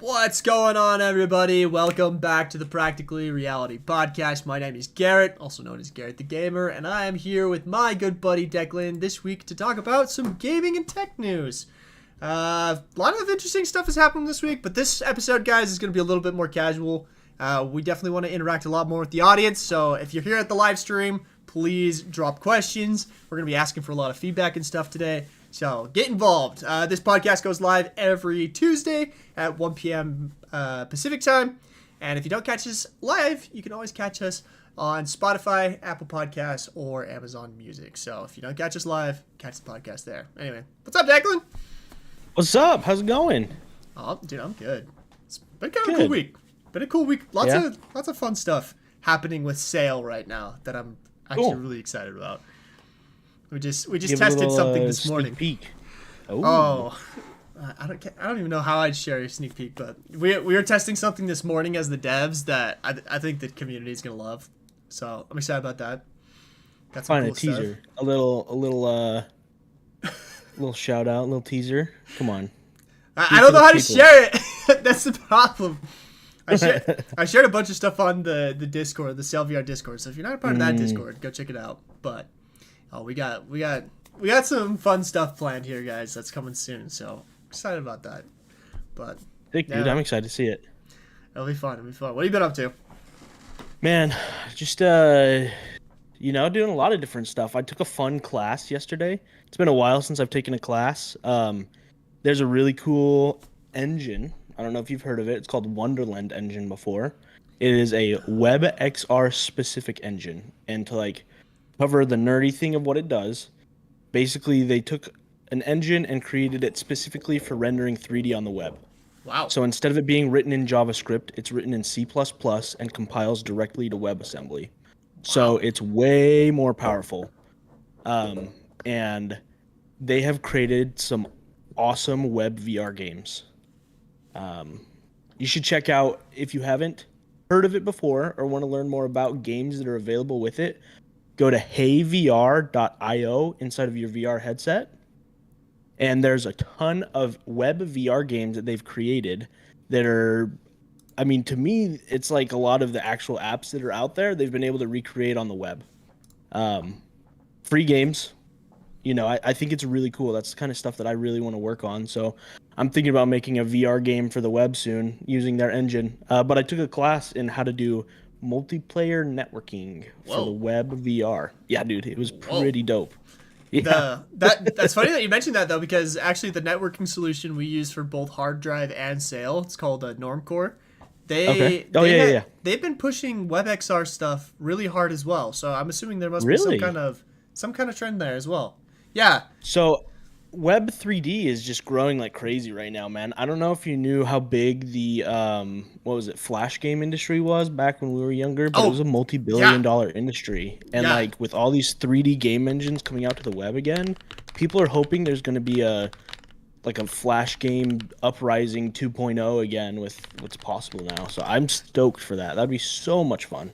What's going on, everybody? Welcome back to the Practically Reality Podcast. My name is Garrett, also known as Garrett the Gamer, and I am here with my good buddy Declan this week to talk about some gaming and tech news. A lot of interesting stuff has happened this week, but this episode, guys, is going to be a little bit more casual. We definitely want to interact a lot more with the audience, so if you're here at the live stream, please drop questions. We're going to be asking for a lot of feedback and stuff today. So get involved. This podcast goes live every Tuesday at 1 p.m. Pacific time. And if you don't catch us live, you can always catch us on Spotify, Apple Podcasts, or Amazon Music. So if you don't catch us live, catch the podcast there. Anyway, what's up, Declan? What's up? How's it going? Oh, dude, I'm good. It's been kind of a cool week. Been a cool week. Lots of fun stuff happening with Sail right now that I'm actually really excited about. We just tested something this morning. Sneak peek. Oh, I don't even know how I'd share a sneak peek, but we were testing something this morning as the devs that I think the community is gonna love. So I'm excited about that. Got some cool teaser, stuff. a little shout out, a little teaser. Come on. I don't know how to share it. That's the problem. I shared a bunch of stuff on the Discord, the SailVR Discord. So if you're not a part of that Discord, go check it out. But we got some fun stuff planned here, guys. That's coming soon. So excited about that. But dude, I'm excited to see it. It'll be fun. What have you been up to? Man, just doing a lot of different stuff. I took a fun class yesterday. It's been a while since I've taken a class. There's a really cool engine. I don't know if you've heard of it. It's called Wonderland engine before. It is a WebXR specific engine. And to cover the nerdy thing of what it does, basically they took an engine and created it specifically for rendering 3D on the web. Wow. So instead of it being written in JavaScript, it's written in C++ and compiles directly to WebAssembly. Wow. So it's way more powerful. And they have created some awesome web VR games. You should check out, if you haven't heard of it before or want to learn more about games that are available with it, go to heyvr.io inside of your VR headset. And there's a ton of web VR games that they've created that are, to me, it's like a lot of the actual apps that are out there, they've been able to recreate on the web. Free games. I think it's really cool. That's the kind of stuff that I really want to work on. So I'm thinking about making a VR game for the web soon using their engine. But I took a class in how to do multiplayer networking for the web VR. Yeah, dude, it was pretty dope. Yeah. That's funny that you mentioned that, though, because actually the networking solution we use for both hard drive and Sail, it's called Normcore. They've been pushing WebXR stuff really hard as well. So I'm assuming there must be some kind of trend there as well. Yeah. So Web 3D is just growing like crazy right now, man. I don't know if you knew how big the Flash game industry was back when we were younger, but it was a multi-billion-dollar industry. And with all these 3D game engines coming out to the web again, people are hoping there's going to be a Flash game uprising 2.0 again with what's possible now. So I'm stoked for that. That'd be so much fun.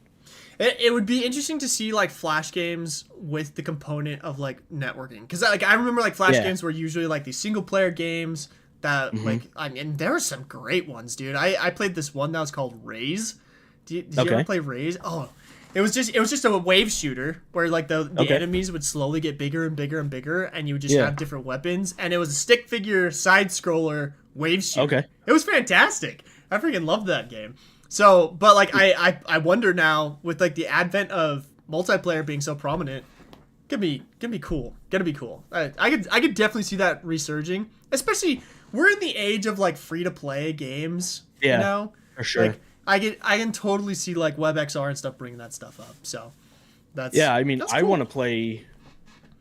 It would be interesting to see Flash games with the component of networking, because I remember Flash games were usually these single player games that and there were some great ones, dude. I played this one that was called Raze. Did you ever play Raze? Oh, it was just a wave shooter where the enemies would slowly get bigger and bigger and bigger, and you would just have different weapons, and it was a stick figure side scroller wave shooter. Okay, it was fantastic. I freaking loved that game. So, but I wonder now with the advent of multiplayer being so prominent, gonna be cool. Gonna be cool. I could definitely see that resurging. Especially we're in the age of free to play games. Yeah, you know? For sure. I can totally see WebXR and stuff bringing that stuff up. So that's I cool. want to play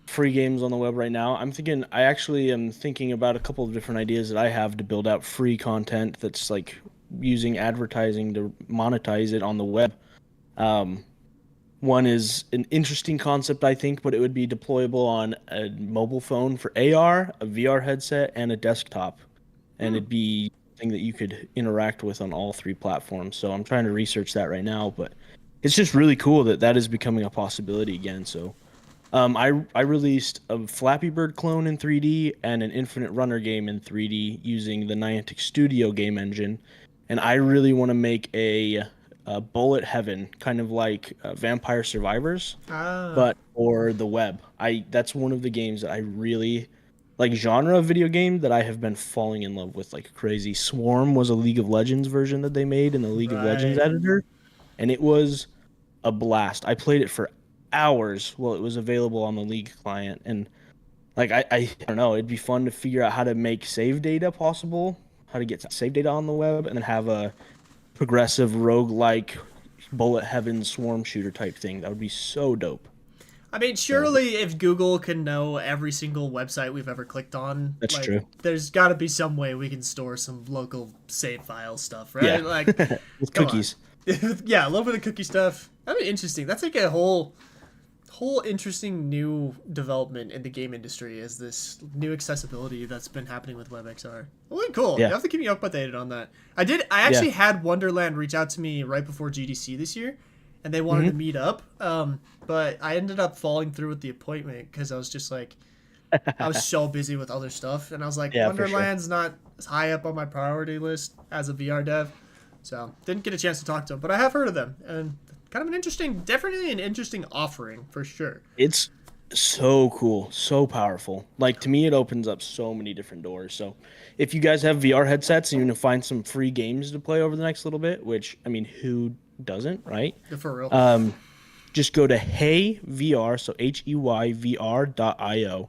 free games on the web right now. I actually am thinking about a couple of different ideas that I have to build out free content that's using advertising to monetize it on the web. One is an interesting concept, I think, but it would be deployable on a mobile phone for AR, a VR headset, and a desktop. And it'd be something that you could interact with on all three platforms. So I'm trying to research that right now, but it's just really cool that is becoming a possibility again. So I released a Flappy Bird clone in 3D and an Infinite Runner game in 3D using the Niantic Studio game engine, and I really want to make a Bullet Heaven, kind of like Vampire Survivors, Ah, but for the web. That's one of the games that I really like, genre of video game that I have been falling in love with like crazy. Swarm was a League of Legends version that they made in the League of Legends right. editor, and it was a blast. I played it for hours while it was available on the League client, and like I don't know, it'd be fun to figure out how to make save data possible, how to get save data on the web, and then have a progressive rogue-like bullet heaven swarm shooter type thing. That would be so dope. I mean, So surely if Google can know every single website we've ever clicked on, that's like, true. there's got to be some way we can store some local save file stuff, Yeah, right? Like, with come on. cookies. Yeah, a little bit of cookie stuff. That'd be interesting. That's like a whole interesting new development in the game industry is this new accessibility that's been happening with WebXR. Really cool. You Yeah, have to keep me updated on that. I yeah. actually had Wonderland reach out to me right before GDC this year, and they wanted to Hmm. meet up. But I ended up falling through with the appointment because I was just like, I was so busy with other stuff, and I was like, Yeah, for sure. Wonderland's not as high up on my priority list as a VR dev, so didn't get a chance to talk to them. But I have heard of them, and kind of definitely an interesting offering for sure. It's so cool, so powerful. Like to me, it opens up so many different doors. So if you guys have VR headsets and you're gonna find some free games to play over the next little bit, which I mean, who doesn't, right? For real. Um, just go to Hey VR, so HEYVR.io,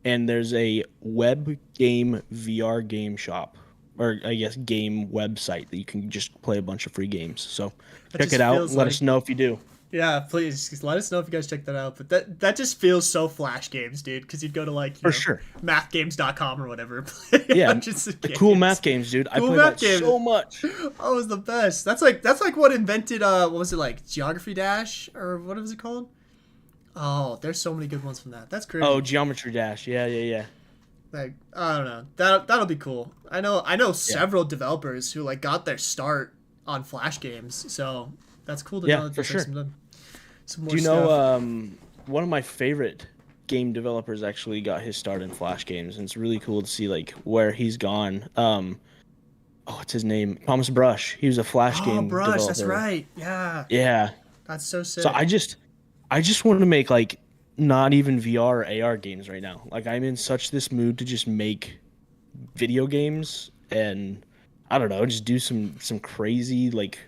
and there's a web game VR game shop, or I guess game website that you can just play a bunch of free games. So That check just it out. feels Let like us know if you do. Yeah, please just let us know if you guys check that out. But that just feels so Flash games, dude. Because you'd go to like For sure. mathgames.com or whatever. Play a Yeah, bunch of the cool games. math games, dude. I Cool play math that games. so much. Oh, it was the best. That's like what invented what was it like Geography Dash or what was it called? Oh, there's so many good ones from that. That's crazy. Oh, Geometry Dash. Yeah, yeah, yeah. Like I don't know. That'll be cool. I know Yeah, several developers who like got their start on Flash games. So that's cool to know yeah, that for there's like sure. some more Do you know stuff. one of my favorite game developers actually got his start in Flash games, and it's really cool to see like where he's gone. Oh, what's his name? Thomas Brush. He was a Flash Oh, game Brush, that's developer. right. Yeah, Yeah. that's so So sick. I just want to make like not even VR or AR games right now. Like I'm in such this mood to just make video games and I don't know, just do some crazy like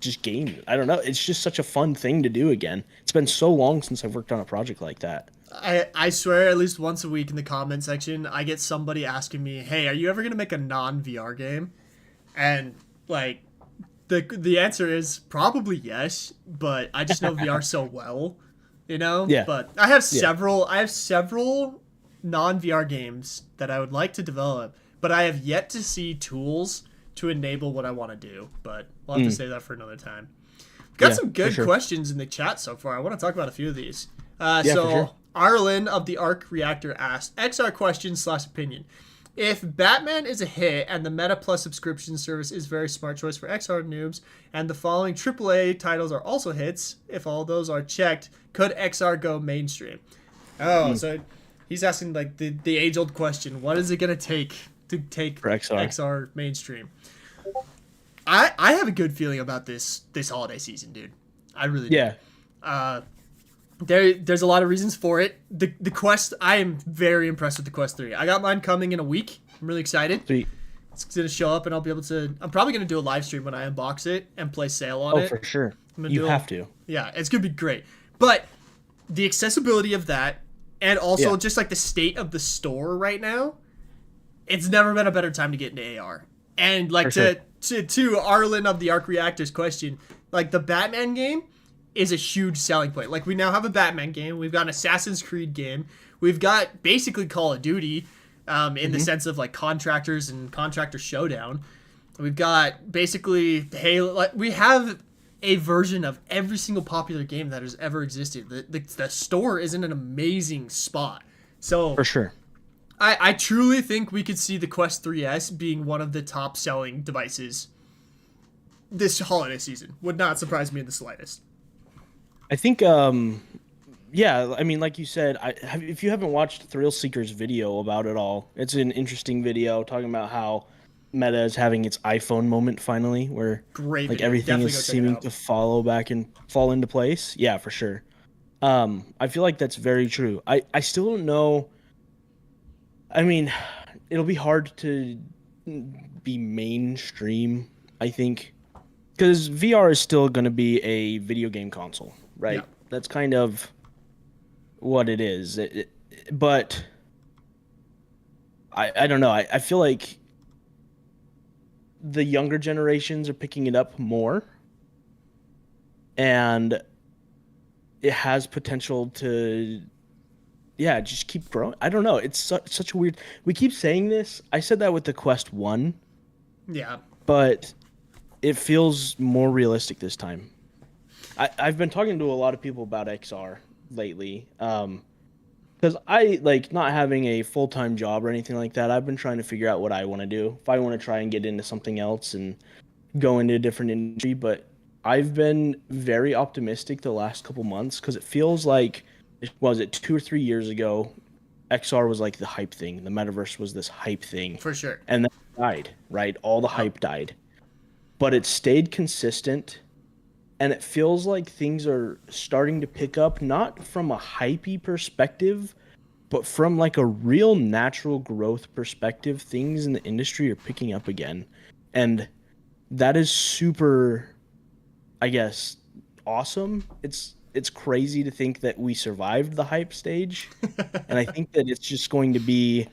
just game. I don't know. It's just such a fun thing to do again. It's been so long since I've worked on a project like that. I swear at least once a week in the comment section, I get somebody asking me, "Hey, are you ever gonna make a non VR game?" And like the answer is probably yes, but I just know VR so well, you know. Yeah. But Yeah. I have several non VR games that I would like to develop, but I have yet to see tools to enable what I want to do. But we'll have to Mm. save that for another time. Got Yeah, some for good sure. questions in the chat so far. I want to talk about a few of these. Yeah, for sure. Arlen of the Arc Reactor asked XR question/opinion. If Batman is a hit and the Meta Plus subscription service is very smart choice for XR noobs, and the following AAA titles are also hits, if all those are checked, could XR go mainstream? Oh, so he's asking like the age old question: what is it gonna take to take For XR. XR mainstream? I have a good feeling about this holiday season, dude. I really do. Yeah. There's a lot of reasons for it. The Quest, I am very impressed with the Quest 3. I got mine coming in a week. I'm really excited. Sweet. It's gonna show up and I'll be able to. I'm probably gonna do a live stream when I unbox it and play sale on Oh, it. for sure. I'm gonna You do have to. Yeah, it's gonna be great. But the accessibility of that, and also Yeah. just like the state of the store right now, it's never been a better time to get into AR. And like For to Arlen of the Arc Reactors question, like the Batman game is a huge selling point. Like we now have a Batman game, we've got an Assassin's Creed game, we've got basically Call of Duty, in the sense of like contractors and contractor showdown. We've got basically Halo. Like we have a version of every single popular game that has ever existed. The store is in an amazing spot. So For sure. I truly think we could see the Quest 3S being one of the top selling devices this holiday season. Would not surprise me in the slightest. I think yeah, I mean, like you said, if you haven't watched Thrill Seeker's video about it all, it's an interesting video talking about how Meta is having its iPhone moment finally, where Great like video. everything Definitely is go check it seeming out. to follow back and fall into place. Yeah, for sure. I feel like that's very true. I still don't know. I mean, it'll be hard to be mainstream, I think, because VR is still going to be a video game console, Yeah. right? That's kind of what it is. But I don't know. I feel like the younger generations are picking it up more, and it has potential to, yeah, just keep growing. I don't know. It's such a weird. We keep saying this. I said that with the Quest 1, Yeah. but it feels more realistic this time. I've been talking to a lot of people about XR lately. Because I like not having a full-time job or anything like that. I've been trying to figure out what I want to do. If I want to try and get into something else and go into a different industry, but I've been very optimistic the last couple months because it feels like, was it 2 or 3 years ago, XR was like the hype thing. The metaverse was this hype thing, For sure. and then it died, right? All the hype died, but it stayed consistent, and it feels like things are starting to pick up, not from a hypey perspective, but from like a real natural growth perspective. Things in the industry are picking up again, and that is super, I guess, awesome. It's crazy to think that we survived the hype stage, and I think that it's just going to be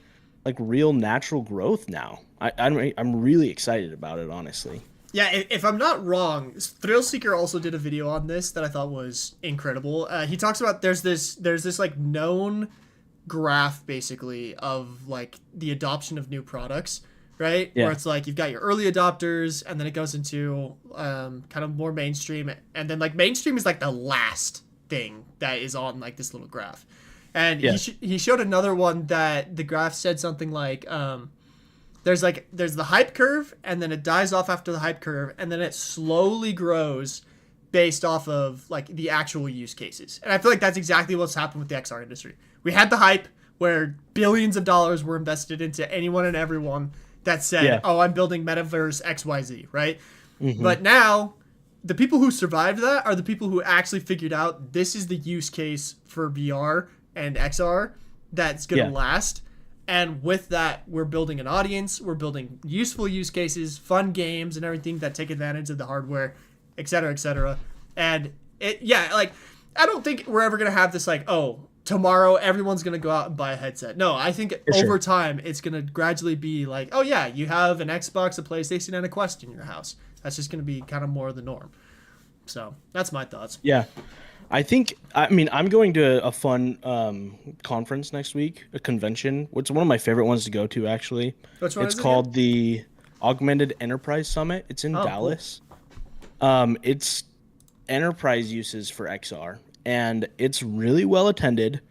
like real natural growth now. I'm really excited about it, honestly. Yeah, if I'm not wrong, Thrill Seeker also did a video on this that I thought was incredible. He talks about there's this like known graph basically of like the adoption of new products, right? Yeah. Where it's like you've got your early adopters, and then it goes into kind of more mainstream, and then like mainstream is like the last thing that is on like this little graph. And Yeah. he showed another one that the graph said something like there's the hype curve, and then it dies off after the hype curve, and then it slowly grows based off of like the actual use cases. And I feel like that's exactly what's happened with the XR industry. We had the hype where billions of dollars were invested into anyone and everyone that said, Yeah. "Oh, I'm building metaverse XYZ," right? Mhm. But now the people who survived that are the people who actually figured out this is the use case for VR and XR that's going to Yeah. last. And with that, we're building an audience, we're building useful use cases, fun games, and everything that take advantage of the hardware, et cetera, et cetera. And like, I don't think we're ever going to have this, like, oh, tomorrow everyone's going to go out and buy a headset. No, I think For over sure. time, it's going to gradually be like, oh, yeah, you have an Xbox, a PlayStation, and a Quest in your house. That's just going to be kind of more the norm. So that's my thoughts. Yeah. I mean, I'm going to a fun conference next week, a convention. It's one of my favorite ones to go to, actually. Which one It's is it called the Augmented Enterprise Summit. It's in Oh, cool. Dallas. It's enterprise uses for XR, and it's really well attended.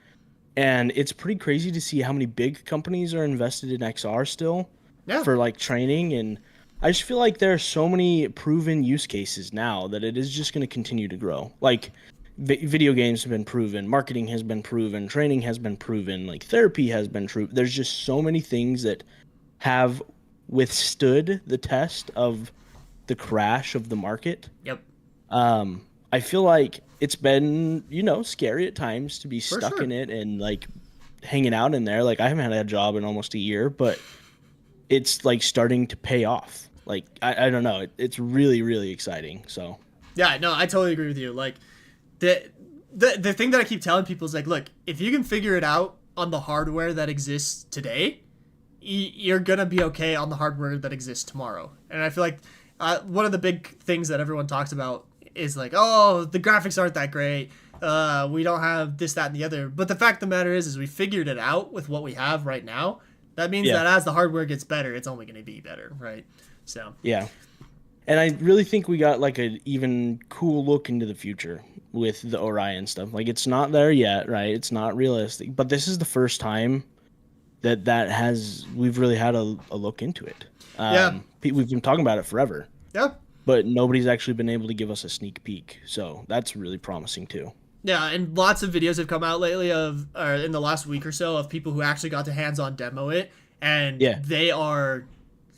And it's pretty crazy to see how many big companies are invested in XR still Yeah. for like training. And I just feel like there are so many proven use cases now that it is just going to continue to grow. Like video games have been proven, marketing has been proven, training has been proven, like therapy has been true. There's just so many things that have withstood the test of the crash of the market. Yep. I feel like it's been, scary at times to be For stuck sure. in it and like hanging out in there. Like I haven't had a job in almost a year, but it's like starting to pay off. Like I don't know, it's really, really exciting. So Yeah, no, I totally agree with you. Like, the thing that I keep telling people is like, look, if you can figure it out on the hardware that exists today, you're gonna be okay on the hardware that exists tomorrow. And I feel like one of the big things that everyone talks about is like, oh, the graphics aren't that great. We don't have this, that, and the other. But the fact of the matter is we figured it out with what we have right now. That means Yeah. that as the hardware gets better, it's only going to be better, right? So yeah. And I really think we got like an even cool look into the future with the Orion stuff. Like it's not there yet, right? It's not realistic, but this is the first time we've really had a look into it. Yeah. We've been talking about it forever, yeah, but nobody's actually been able to give us a sneak peek. So that's really promising too. Yeah, and lots of videos have come out lately or in the last week or so of people who actually got to hands-on demo it, and Yeah. they are,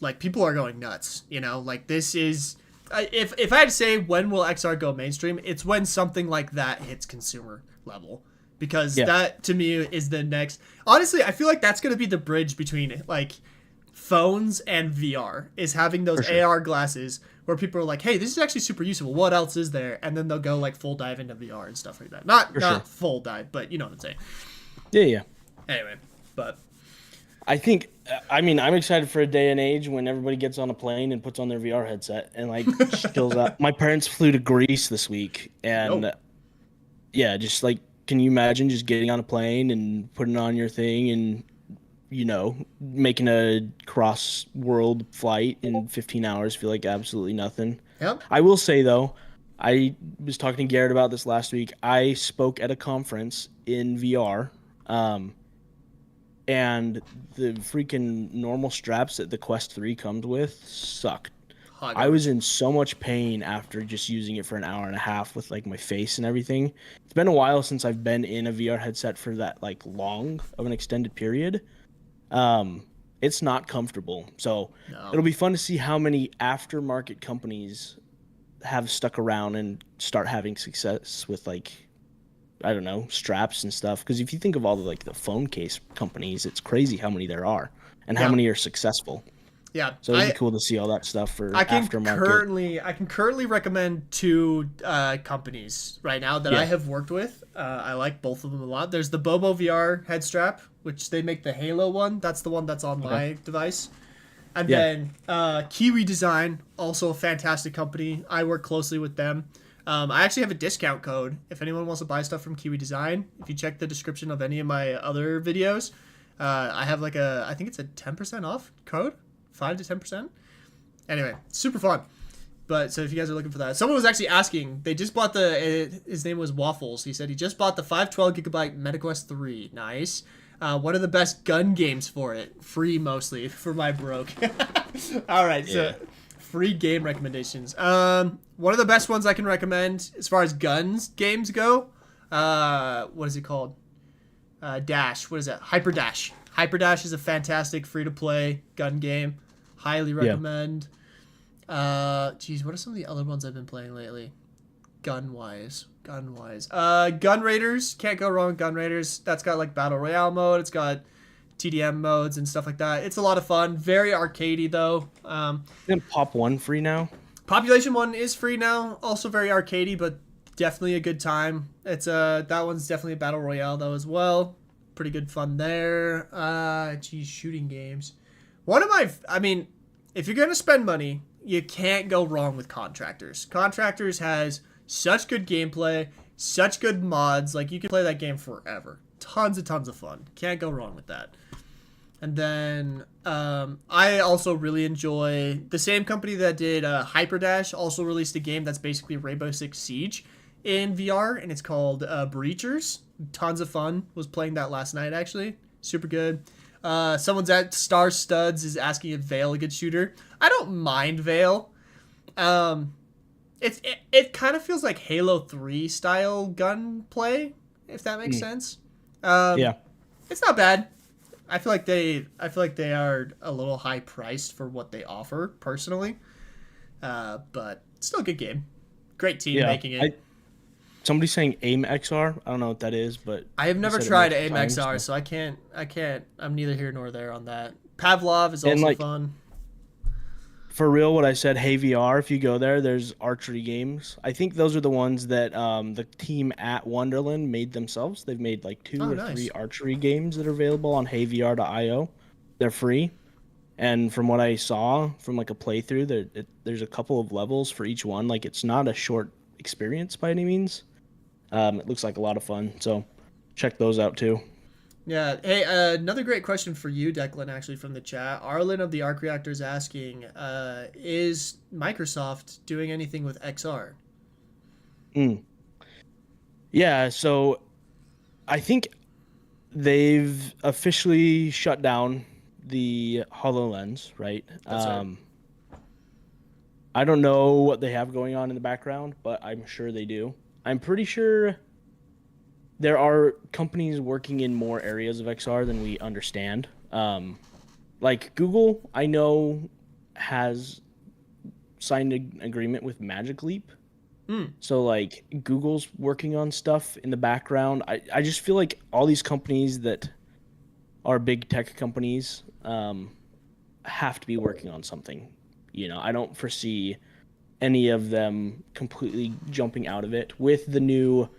like, people are going nuts. You know, like this is, if I had to say when will XR go mainstream, it's when something like that hits consumer level, because that to me is the next. Honestly, I feel like that's gonna be the bridge between like phones and VR, is having those AR glasses where people are like, hey, this is actually super useful. What else is there? And then they'll go like full dive into VR and stuff like that. Not full dive, but you know what I'm saying. Yeah. Anyway, but I mean, I'm excited for a day and age when everybody gets on a plane and puts on their VR headset and like chills out. My parents flew to Greece this week, and yeah, just like, can you imagine just getting on a plane and putting on your thing and, you know, making a cross-world flight in 15 hours feel like absolutely nothing. Yep. I will say, though, I was talking to Garett about this last week. I spoke at a conference in VR, and the freaking normal straps that the Quest 3 comes with sucked. I was in so much pain after just using it for an hour and a half with like my face and everything. It's been a while since I've been in a VR headset for that like long of an extended period. It's not comfortable. So it'll be fun to see how many aftermarket companies have stuck around and start having success with like, I don't know, straps and stuff. Because if you think of all the like the phone case companies, it's crazy how many there are and how many are successful. Yeah, so it'd be cool to see all that stuff for aftermarket. I can currently recommend two companies right now that I have worked with. I like both of them a lot. There's the Bobo VR head strap, which they make the Halo one. That's the one that's on my device. And then Kiwi Design, also a fantastic company. I work closely with them. I actually have a discount code if anyone wants to buy stuff from Kiwi Design. If you check the description of any of my other videos, I have like I think it's a 10% off code. 5 to 10%. Anyway, super fun. But so if you guys are looking for that, someone was actually asking. They just bought his name was Waffles. He said he just bought the 512 gigabyte MetaQuest 3. Nice. One of the best gun games for it. Free mostly for my broke. All right, so free game recommendations. One of the best ones I can recommend as far as guns games go. What is it called? Dash. What is that? Hyper Dash. Hyper Dash is a fantastic free to play gun game. Highly recommend. What are some of the other ones I've been playing lately? Gun wise. Gun Raiders. Can't go wrong with Gun Raiders. That's got like Battle Royale mode. It's got TDM modes and stuff like that. It's a lot of fun. Very arcadey though. Isn't Pop 1 free now? Population 1 is free now. Also very arcadey, but definitely a good time. It's that one's definitely a Battle Royale though as well. Pretty good fun there. Shooting games. If you're going to spend money, you can't go wrong with Contractors. Contractors has such good gameplay, such good mods. Like, you can play that game forever. Tons of fun. Can't go wrong with that. And then I also really enjoy the same company that did Hyper Dash also released a game that's basically Rainbow Six Siege in VR, and it's called Breachers. Tons of fun. Was playing that last night, actually. Super good. Someone's at Star Studs is asking if Veil a good shooter. I don't mind Veil. It kind of feels like Halo 3 style gunplay, if that makes sense. It's not bad. I feel like they are a little high priced for what they offer, personally. But still a good game. Great team making it. Somebody's saying Aim XR. I don't know what that is, but I have never tried Aim XR, so I can't. I'm neither here nor there on that. Pavlov is also fun. For real, what I said, Hey VR, if you go there, there's archery games. I think those are the ones that the team at Wonderland made themselves. They've made like 2 or 3 archery games that are available on HeyVR.io. They're free. And from what I saw from like a playthrough, there's a couple of levels for each one. Like, it's not a short experience by any means. It looks like a lot of fun, so check those out too. Yeah. Hey, another great question for you, Declan, actually, from the chat. Arlen of the Arc Reactor is asking, is Microsoft doing anything with XR? Yeah, so I think they've officially shut down the HoloLens, right? That's right. I don't know what they have going on in the background, but I'm sure they do. I'm pretty sure there are companies working in more areas of XR than we understand. Like Google, I know, has signed an agreement with Magic Leap. So like Google's working on stuff in the background. I just feel like all these companies that are big tech companies have to be working on something. I don't foresee any of them completely jumping out of it with the new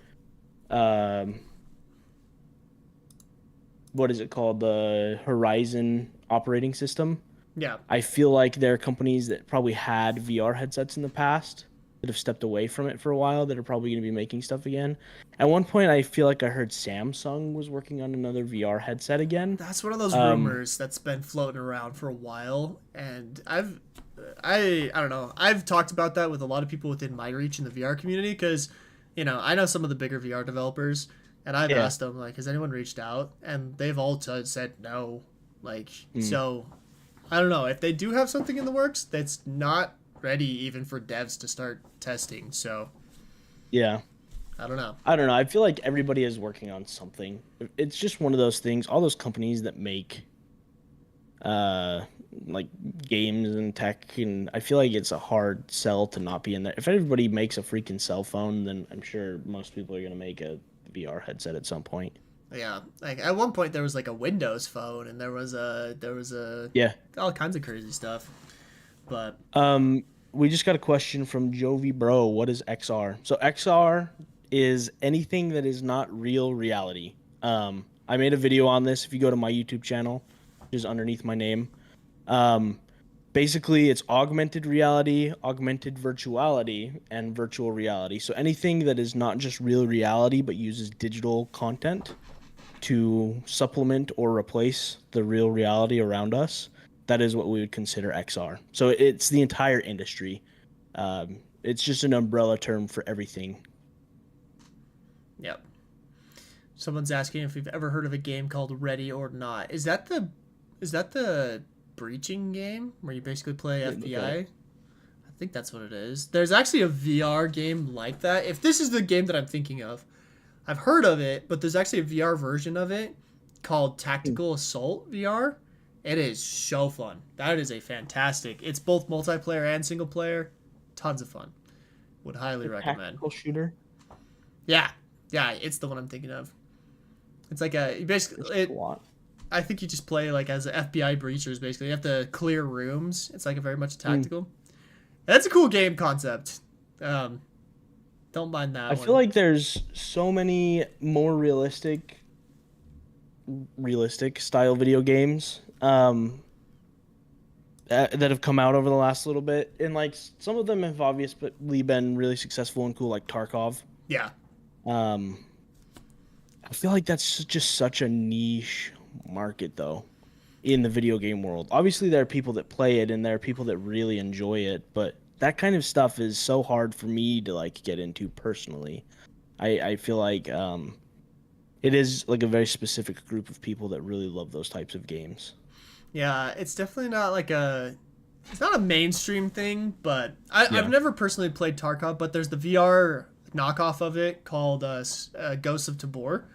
what is it called? The Horizon operating system. Yeah. I feel like there are companies that probably had VR headsets in the past that have stepped away from it for a while that are probably going to be making stuff again. At one point, I feel like I heard Samsung was working on another VR headset again. That's one of those rumors that's been floating around for a while, and I don't know. I've talked about that with a lot of people within my reach in the VR community because, I know some of the bigger VR developers, and I've asked them, like, has anyone reached out? And they've all said no. Like, so I don't know. If they do have something in the works that's not ready even for devs to start testing, so yeah. I don't know. I feel like everybody is working on something. It's just one of those things. All those companies that make like games and tech, and I feel like it's a hard sell to not be in there. If everybody makes a freaking cell phone, then I'm sure most people are going to make a VR headset at some point. Yeah, like at one point there was like a Windows phone, and there was a all kinds of crazy stuff. But we just got a question from Jovi Bro. What is XR? So XR is anything that is not real reality. I made a video on this. If you go to my YouTube channel, which is underneath my name, basically it's augmented reality, augmented virtuality, and virtual reality. So anything that is not just real reality but uses digital content to supplement or replace the real reality around us, that is what we would consider XR. So it's the entire industry. It's just an umbrella term for everything. Yep. Someone's asking if we've ever heard of a game called Ready or Not. Is that the breaching game where you basically play FBI? I think that's what it is. There's actually a VR game like that. If this is the game that I'm thinking of, I've heard of it, but there's actually a VR version of it called Tactical Assault VR. It is so fun. That is a fantastic. It's both multiplayer and single player. Tons of fun. Would highly recommend. Tactical shooter? Yeah, it's the one I'm thinking of. It's like I think you just play like as FBI breachers. Basically, you have to clear rooms. It's like a very much tactical. That's a cool game concept. Don't mind that. I feel like there's so many more realistic style video games that have come out over the last little bit, and like some of them have obviously been really successful and cool, like Tarkov. Yeah. I feel like that's just such a niche market, though, in the video game world. Obviously, there are people that play it, and there are people that really enjoy it, but that kind of stuff is so hard for me to like get into personally. I feel like it is like a very specific group of people that really love those types of games. Yeah, it's definitely not it's not a mainstream thing, but I've never personally played Tarkov, but there's the VR knockoff of it called Ghosts of Tabor.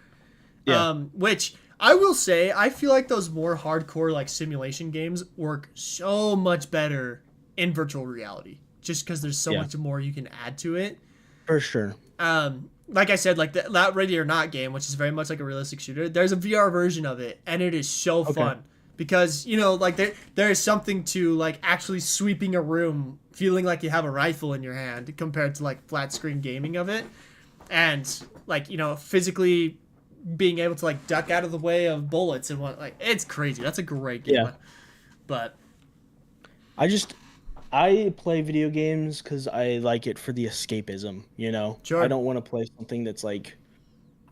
Yeah. Which I will say, I feel like those more hardcore like simulation games work so much better in virtual reality, just because there's so much more you can add to it. For sure. Like I said, like that Ready or Not game, which is very much like a realistic shooter, there's a VR version of it, and it is so fun. Because, like there is something to like actually sweeping a room, feeling like you have a rifle in your hand compared to like flat screen gaming of it. And like, physically being able to like duck out of the way of bullets and what, like, it's crazy. That's a great game. Yeah. But I play video games because I like it for the escapism, Sure. I don't want to play something that's like,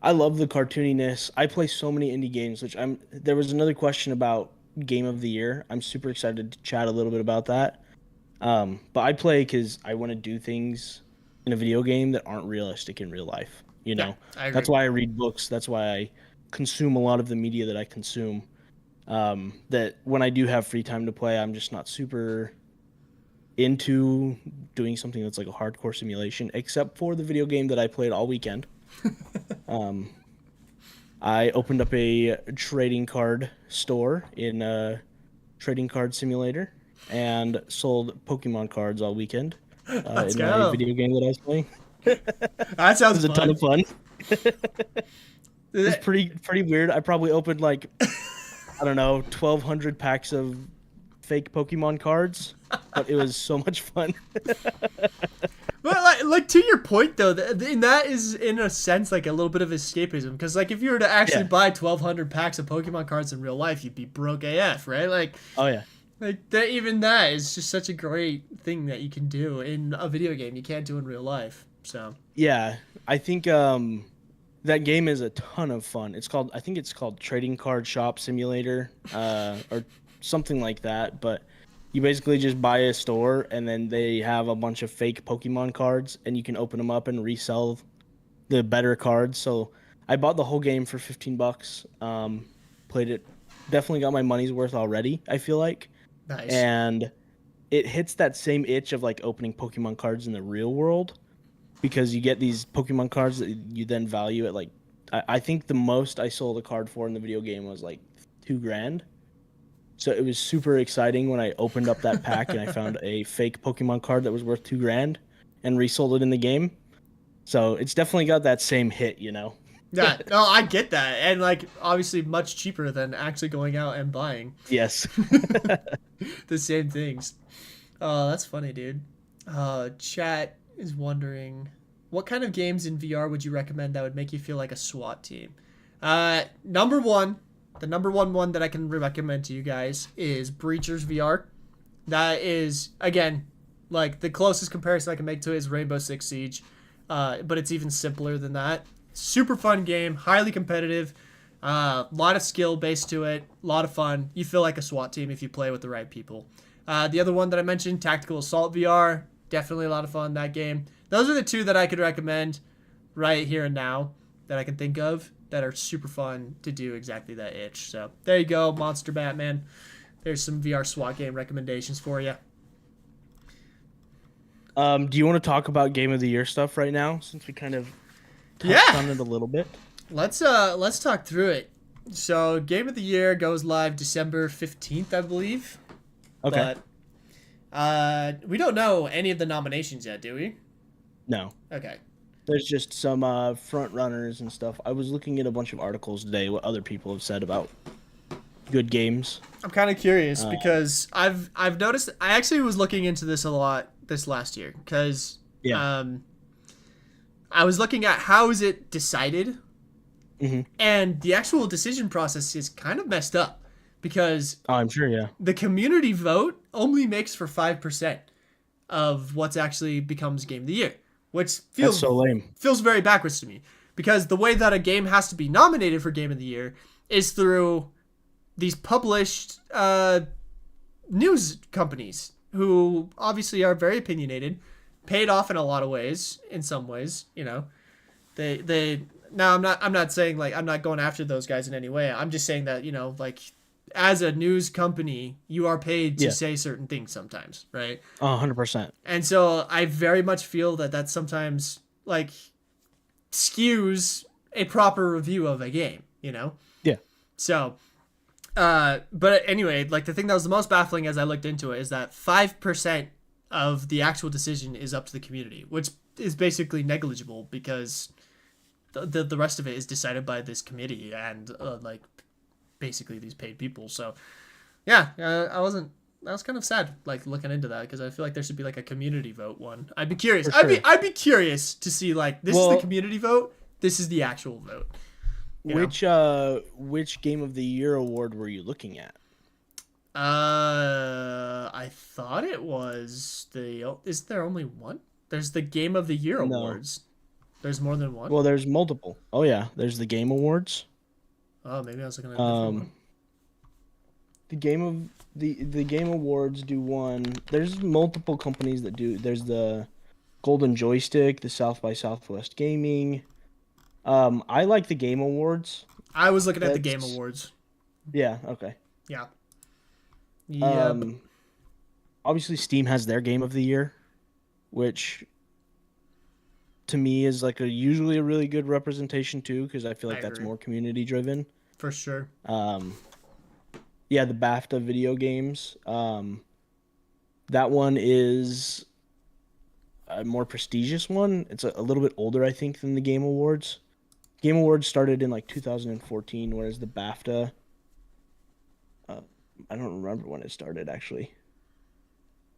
I love the cartooniness. I play so many indie games, there was another question about Game of the Year. I'm super excited to chat a little bit about that. But I play because I want to do things in a video game that aren't realistic in real life, Yeah, I agree. That's why I read books. That's why I consume a lot of the media that I consume. That when I do have free time to play, I'm just not super into doing something that's like a hardcore simulation, except for the video game that I played all weekend. I opened up a trading card store in a trading card simulator and sold Pokemon cards all weekend Let's in my go. video game that I was playing. That It sounds was a ton fun. of fun. It's pretty weird. I probably opened like, I don't know, 1,200 packs of fake Pokemon cards, but it was so much fun. But like to your point though, and that is in a sense like a little bit of escapism, because like if you were to actually Yeah. buy 1,200 packs of Pokemon cards in real life, you'd be broke AF, right? Oh yeah. Like that, even that is just such a great thing that you can do in a video game you can't do in real life. So Yeah, I think that game is a ton of fun. I think it's called Trading Card Shop Simulator, or something like that. But you basically just buy a store, and then they have a bunch of fake Pokemon cards, and you can open them up and resell the better cards. So I bought the whole game for $15. Played it, definitely got my money's worth already, I feel like, nice. and it hits that same itch of like opening Pokemon cards in the real world, because you get these Pokemon cards that you then value at like, I think the most I sold a card for in the video game was like $2,000. So it was super exciting when I opened up that pack and I found a fake Pokemon card that was worth $2,000 and resold it in the game. So it's definitely got that same hit, you know? Yeah, no, I get that, and like obviously much cheaper than actually going out and buying Yes. the same things. Oh, that's funny, dude. Chat is wondering what kind of games in VR would you recommend that would make you feel like a SWAT team? Number one, the number one that I can recommend to you guys is Breachers VR. That is, again, like the closest comparison I can make to it is Rainbow Six Siege, but it's even simpler than that. Super fun game, highly competitive, lot of skill based to it, a lot of fun. You feel like a SWAT team if you play with the right people. The other one that I mentioned, Tactical Assault VR, definitely a lot of fun, that game. Those are the two that I could recommend right here and now that I can think of that are super fun to do exactly that itch. So there you go, Monster Batman. There's some VR SWAT game recommendations for you. Do you want to talk about Game of the Year stuff right now, since we kind of touched on it a little bit? Let's talk through it. So Game of the Year goes live December 15th, I believe. Okay. But we don't know any of the nominations yet, do we? No. Okay. There's just some front runners and stuff. I was looking at a bunch of articles today, what other people have said about good games. I'm kind of curious because I've noticed. I actually was looking into this a lot this last year because I was looking at how is it decided, and the actual decision process is kind of messed up because I'm sure, yeah, the community vote only makes for 5% of what's actually becomes Game of the Year, which feels that's so lame. Feels very backwards to me because the way that a game has to be nominated for Game of the Year is through these published news companies who obviously are very opinionated, paid off in a lot of ways. In some ways, you know, they. Now I'm not saying like I'm not going after those guys in any way. I'm just saying that, you know, like as a news company, you are paid to say certain things sometimes, right? 100%. And so I very much feel that sometimes like skews a proper review of a game, you know? Yeah. So, but anyway, like the thing that was the most baffling as I looked into it is that 5% of the actual decision is up to the community, which is basically negligible because the rest of it is decided by this committee and like basically these paid people. So yeah, I was kind of sad like looking into that because I feel like there should be like a community vote one. I'd be curious. Sure. I'd be curious to see like this is the community vote. This is the actual vote. Which Game of the Year award were you looking at? I thought it was is there only one? There's the Game of the Year awards. There's more than one? Well, there's multiple. Oh yeah, there's the Game Awards. Oh, maybe I was looking at a different one. The Game Awards do one. There's multiple companies that do. There's the Golden Joystick, the South by Southwest Gaming. I like the Game Awards. I was looking at the Game Awards. Yeah, okay. Yeah. Yeah. Obviously Steam has their Game of the Year, which to me is like usually a really good representation too, because I feel like I that's agree. more community driven. For sure. Yeah, the BAFTA video games. That one is a more prestigious one. It's a little bit older, I think, than the Game Awards. Game Awards started in like 2014, whereas the BAFTA, I don't remember when it started actually.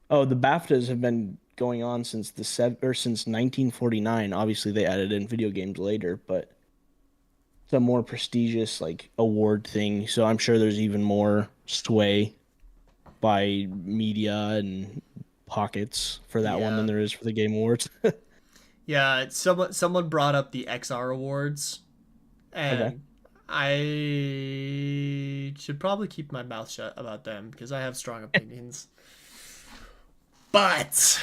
Oh, the BAFTAs have been going on since since 1949. Obviously, they added in video games later, but it's a more prestigious like award thing. So I'm sure there's even more sway by media and pockets for that one Yeah. than there is for the Game Awards. Yeah, someone brought up the XR awards, Okay. and I should probably keep my mouth shut about them because I have strong opinions. But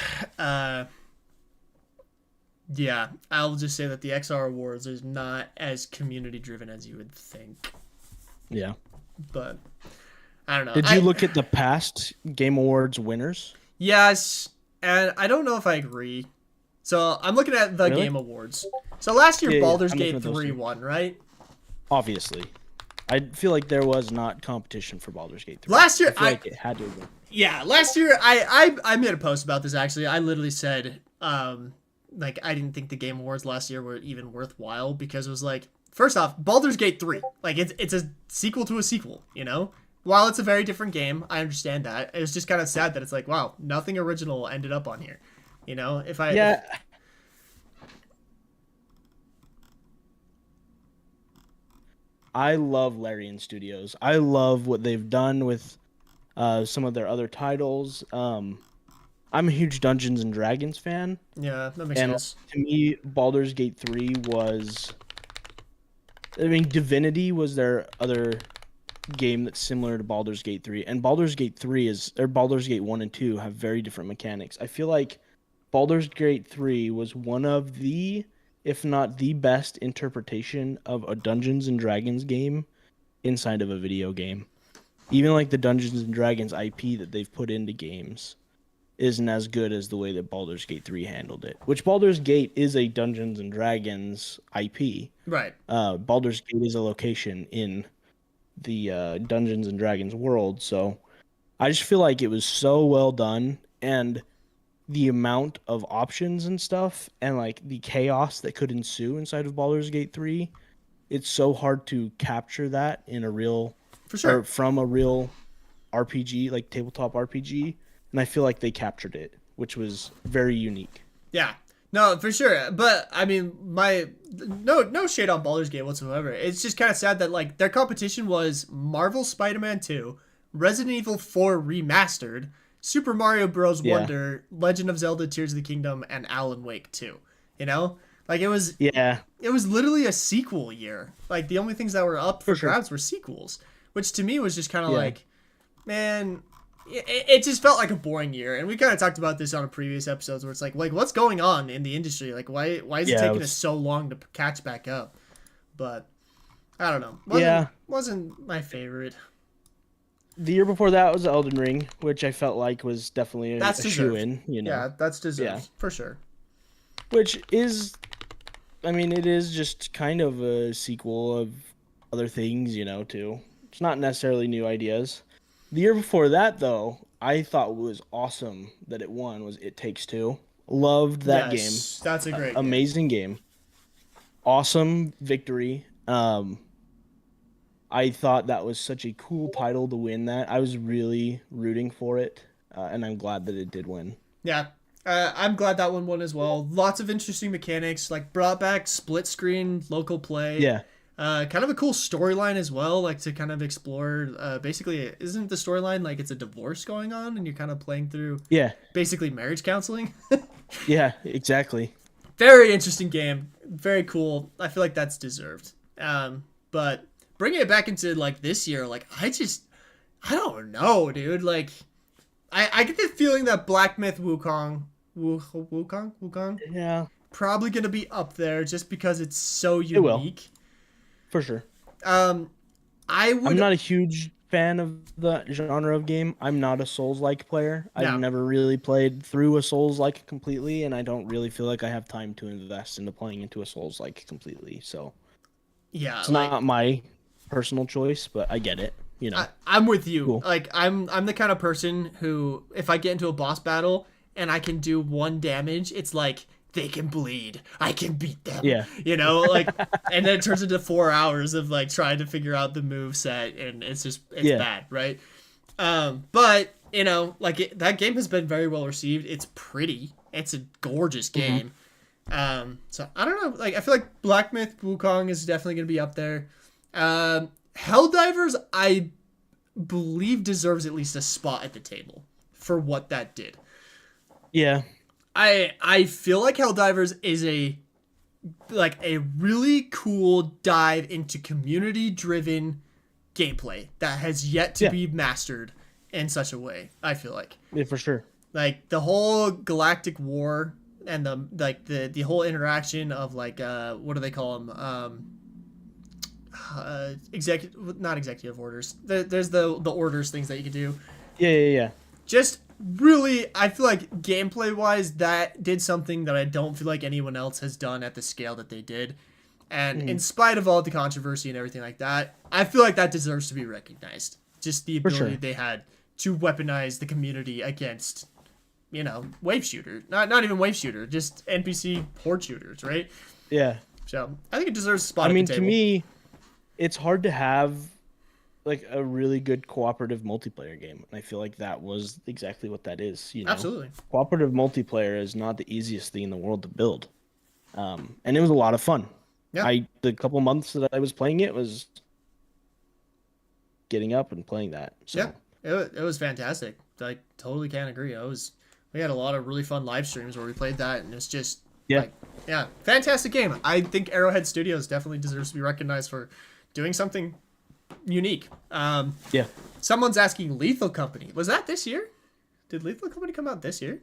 yeah, I'll just say that the XR awards is not as community driven as you would think. Yeah. But I don't know. Did you look at the past Game Awards winners? Yes, and I don't know if I agree. So I'm looking at the Really? Game Awards. So last year, Yeah, Baldur's I'm looking Gate at those 3 too. won, right? Obviously. I feel like there was not competition for Baldur's Gate 3. Last year, I feel like it had to have been. Yeah, last year I made a post about this actually. I literally said like I didn't think the Game Awards last year were even worthwhile because it was like, first off, Baldur's Gate 3. Like it's a sequel to a sequel, you know? While it's a very different game, I understand that. It was just kind of sad that it's like, wow, nothing original ended up on here. You know, Yeah. I love Larian Studios. I love what they've done with some of their other titles. I'm a huge Dungeons and Dragons fan, yeah, that makes and sense. to me, Baldur's Gate 3 was. I mean, Divinity was their other game that's similar to Baldur's Gate 3, and Baldur's Gate 1 and 2 have very different mechanics. I feel like Baldur's Gate 3 was one of the, if not the best interpretation of a Dungeons and Dragons game inside of a video game. Even like the Dungeons and Dragons IP that they've put into games isn't as good as the way that Baldur's Gate 3 handled it. Which Baldur's Gate is a Dungeons and Dragons IP. Right. Baldur's Gate is a location in the Dungeons and Dragons world, so I just feel like it was so well done, and the amount of options and stuff and like the chaos that could ensue inside of Baldur's Gate 3, it's so hard to capture that in a real For sure. or from a real RPG, like tabletop RPG, and I feel like they captured it, which was very unique. Yeah. No, for sure. But I mean, no shade on Baldur's Gate whatsoever. It's just kind of sad that like their competition was Marvel Spider-Man 2, Resident Evil 4 Remastered, Super Mario Bros. Yeah. Wonder, Legend of Zelda Tears of the Kingdom, and Alan Wake 2. You know? Like it was literally a sequel year. Like the only things that were up for sure. grabs were sequels, which to me was just kind of Yeah. like, man, it just felt like a boring year. And we kind of talked about this on a previous episodes where it's like what's going on in the industry? Like why is it taking us so long to catch back up? But I don't know. Wasn't my favorite. The year before that was Elden Ring, which I felt like was definitely a shoe-in, you know. Yeah, that's deserved. Yeah. For sure. Which is, I mean, it is just kind of a sequel of other things, you know, too. It's not necessarily new ideas. The year before that, though, I thought was awesome that it won was It Takes Two. Loved that game. That's a great amazing game. Awesome victory. I thought that was such a cool title to win that. I was really rooting for it, and I'm glad that it did win. Yeah. I'm glad that one won as well. Lots of interesting mechanics, like brought back split screen local play. Yeah. Kind of a cool storyline as well, like to kind of explore. Basically, isn't the storyline like it's a divorce going on, and you're kind of playing through? Yeah. Basically, marriage counseling. Yeah, exactly. Very interesting game. Very cool. I feel like that's deserved. But bringing it back into like this year, like I don't know, dude. Like, I get the feeling that Black Myth Wukong, Yeah, probably gonna be up there just because it's so unique. It will. For sure. I'm not a huge fan of the genre of game. I'm not a Souls-like player. Yeah. I've never really played through a Souls-like completely, and I don't really feel like I have time to invest into playing into a Souls-like completely. So Yeah, it's like not my personal choice, but I get it. I'm with you. Cool. Like I'm the kind of person who, if I get into a boss battle and I can do 1 damage, it's like they can bleed. I can beat them. Yeah. Like, and then it turns into 4 hours of like trying to figure out the move set, and it's bad, right? But that game has been very well received. It's pretty. It's a gorgeous game. So I don't know. Like I feel like Black Myth Wukong is definitely gonna be up there. Helldivers, I believe, deserves at least a spot at the table for what that did. Yeah. I feel like Helldivers is a really cool dive into community-driven gameplay that has yet to be mastered in such a way. I feel like. Yeah, for sure. Like the whole galactic war and the whole interaction of like what do they call them? Not executive orders. There's the orders things that you can do. Yeah. Just really, I feel like gameplay wise, that did something that I don't feel like anyone else has done at the scale that they did. And in spite of all the controversy and everything like that, I feel like that deserves to be recognized. Just the ability they had to weaponize the community against, wave shooter. Not even wave shooter, just NPC horde shooters, right? Yeah. So I think it deserves a spot. I mean, at the table. to me, it's hard to have like a really good cooperative multiplayer game, and I feel like that was exactly what that is. Absolutely. Cooperative multiplayer is not the easiest thing in the world to build, and it was a lot of fun. Yeah. The couple months that I was playing it was getting up and playing that. So. Yeah, it was fantastic. I totally can't agree. We had a lot of really fun live streams where we played that, and it's just fantastic game. I think Arrowhead Studios definitely deserves to be recognized for doing something unique. Someone's asking Lethal Company. Was that this year? Did Lethal Company come out this year?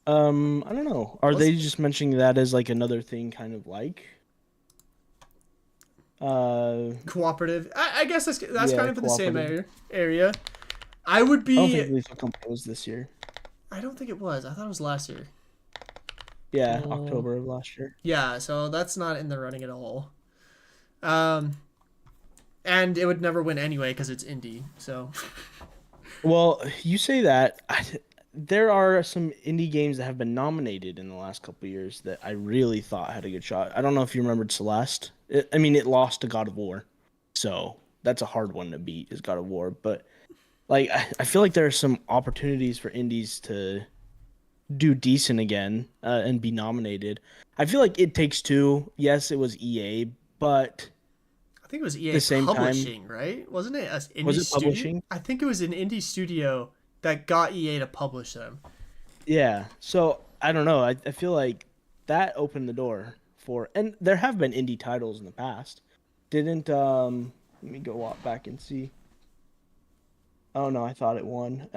I don't know. Are they just mentioning that as like another thing, kind of like cooperative? I guess that's kind of in the same area. I would be. I don't think Lethal Company was this year. I don't think it was. I thought it was last year. Yeah, October of last year. Yeah, so that's not in the running at all. And it would never win anyway because it's indie. So. Well, you say that. There are some indie games that have been nominated in the last couple of years that I really thought had a good shot. I don't know if you remembered Celeste. It lost to God of War, so that's a hard one to beat. Is God of War, but like I feel like there are some opportunities for indies to do decent again and be nominated. I feel like It Takes Two. Yes, it was EA, but. I think it was EA the same Publishing, time, right? Wasn't it? Was it publishing? I think it was an indie studio that got EA to publish them. Yeah. So I don't know. I feel like that opened the door for, and there have been indie titles in the past. Didn't let me go back and see. Oh no, I thought it won.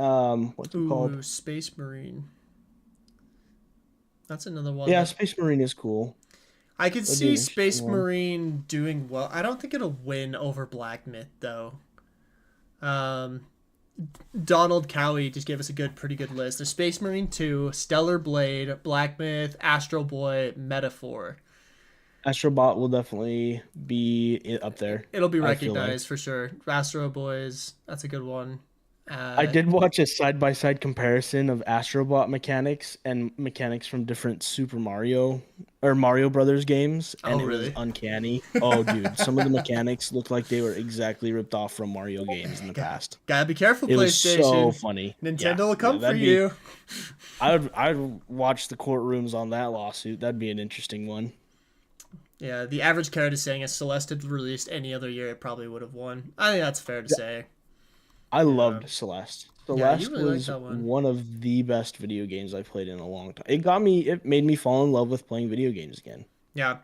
What's it called? Space Marine. That's another one. Yeah, Space Marine is cool. I could see Space Marine doing well. I don't think it'll win over Black Myth though. Donald Cowie just gave us a pretty good list. There's Space Marine 2, Stellar Blade, Black Myth, Astro Boy, Metaphor. Astrobot will definitely be up there. It'll be recognized for sure. Astro Boys, that's a good one. I did watch a side-by-side comparison of Astrobot mechanics and mechanics from different Super Mario or Mario Brothers games, and it was uncanny. Oh, dude, some of the mechanics looked like they were exactly ripped off from Mario games in the past. Gotta be careful, it PlayStation. Was so funny. Nintendo will come for you. I'd watch the courtrooms on that lawsuit. That'd be an interesting one. Yeah, the average Garett is saying if Celeste had released any other year, it probably would have won. I think that's fair to say. I loved Celeste. Celeste really was one of the best video games I played in a long time. It made me fall in love with playing video games again. Yeah,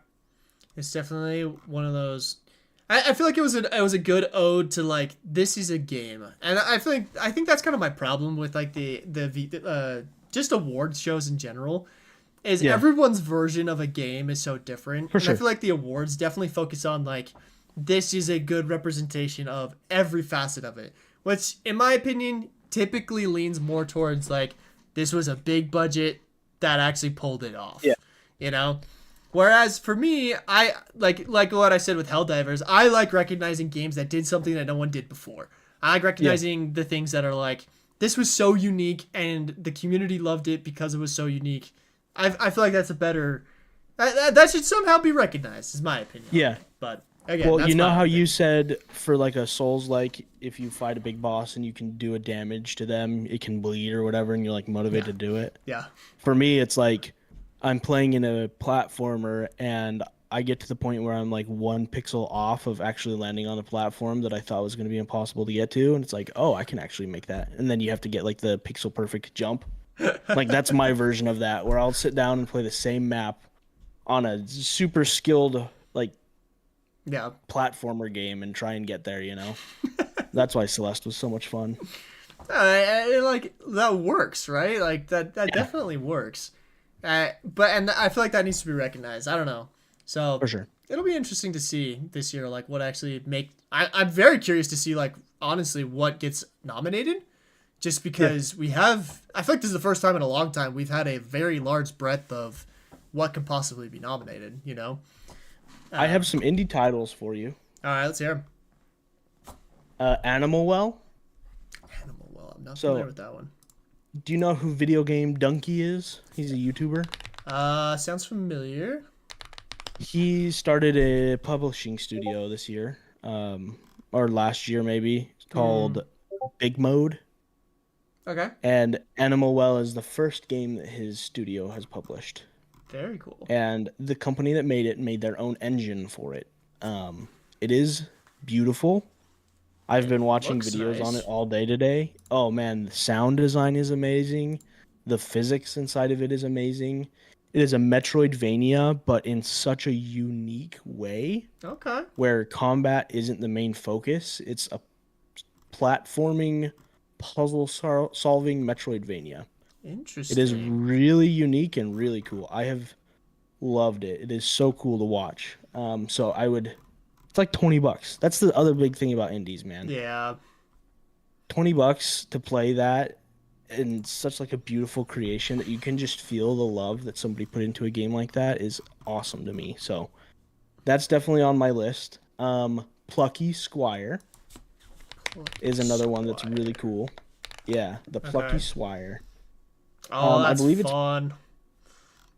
it's definitely one of those. I feel like it was a good ode to like, this is a game, and I think that's kind of my problem with like the just awards shows in general. Everyone's version of a game is so different. I feel like the awards definitely focus on like this is a good representation of every facet of it, which in my opinion typically leans more towards like this was a big budget that actually pulled it off. Yeah. You know? Whereas for me, I like what I said with Helldivers, I like recognizing games that did something that no one did before. I like recognizing the things that are like, this was so unique and the community loved it because it was so unique. I feel like that's a better... That should somehow be recognized, is my opinion. Yeah. But again, Well, that's you know how opinion. you said for like a Souls-like, if you fight a big boss and you can do a damage to them, it can bleed or whatever, and you're like motivated to do it. Yeah. For me, it's like I'm playing in a platformer and I get to the point where I'm like 1 pixel off of actually landing on the platform that I thought was going to be impossible to get to, and it's like, oh, I can actually make that. And then you have to get like the pixel perfect jump. Like that's my version of that, where I'll sit down and play the same map on a super skilled like platformer game and try and get there, you know. That's why Celeste was so much fun. Like that works, right? Like that definitely works. But I feel like that needs to be recognized. I don't know. So For sure. It'll be interesting to see this year, like what actually I'm very curious to see, like honestly, what gets nominated. Just because I feel like this is the first time in a long time we've had a very large breadth of what could possibly be nominated. You know. I have some indie titles for you. All right, let's hear them. Animal Well. Animal Well, I'm not familiar with that one. Do you know who Video Game Donkey is? He's a YouTuber. Sounds familiar. He started a publishing studio this year, or last year maybe, called Big Mode. Okay. And Animal Well is the first game that his studio has published. Very cool. And the company that made it made their own engine for it. It is beautiful. I've been watching videos on it all day today. Oh man, the sound design is amazing. The physics inside of it is amazing. It is a Metroidvania, but in such a unique way. Okay. Where combat isn't the main focus. It's a platforming, puzzle-solving Metroidvania. Interesting. It is really unique and really cool. I have loved it. It is so cool to watch. So I would... It's like $20. That's the other big thing about indies, man. Yeah. $20 to play that in such like a beautiful creation that you can just feel the love that somebody put into a game like that is awesome to me. So that's definitely on my list. Plucky Squire is another one that's really cool. Yeah, the Plucky Squire. Oh, that's I believe fun.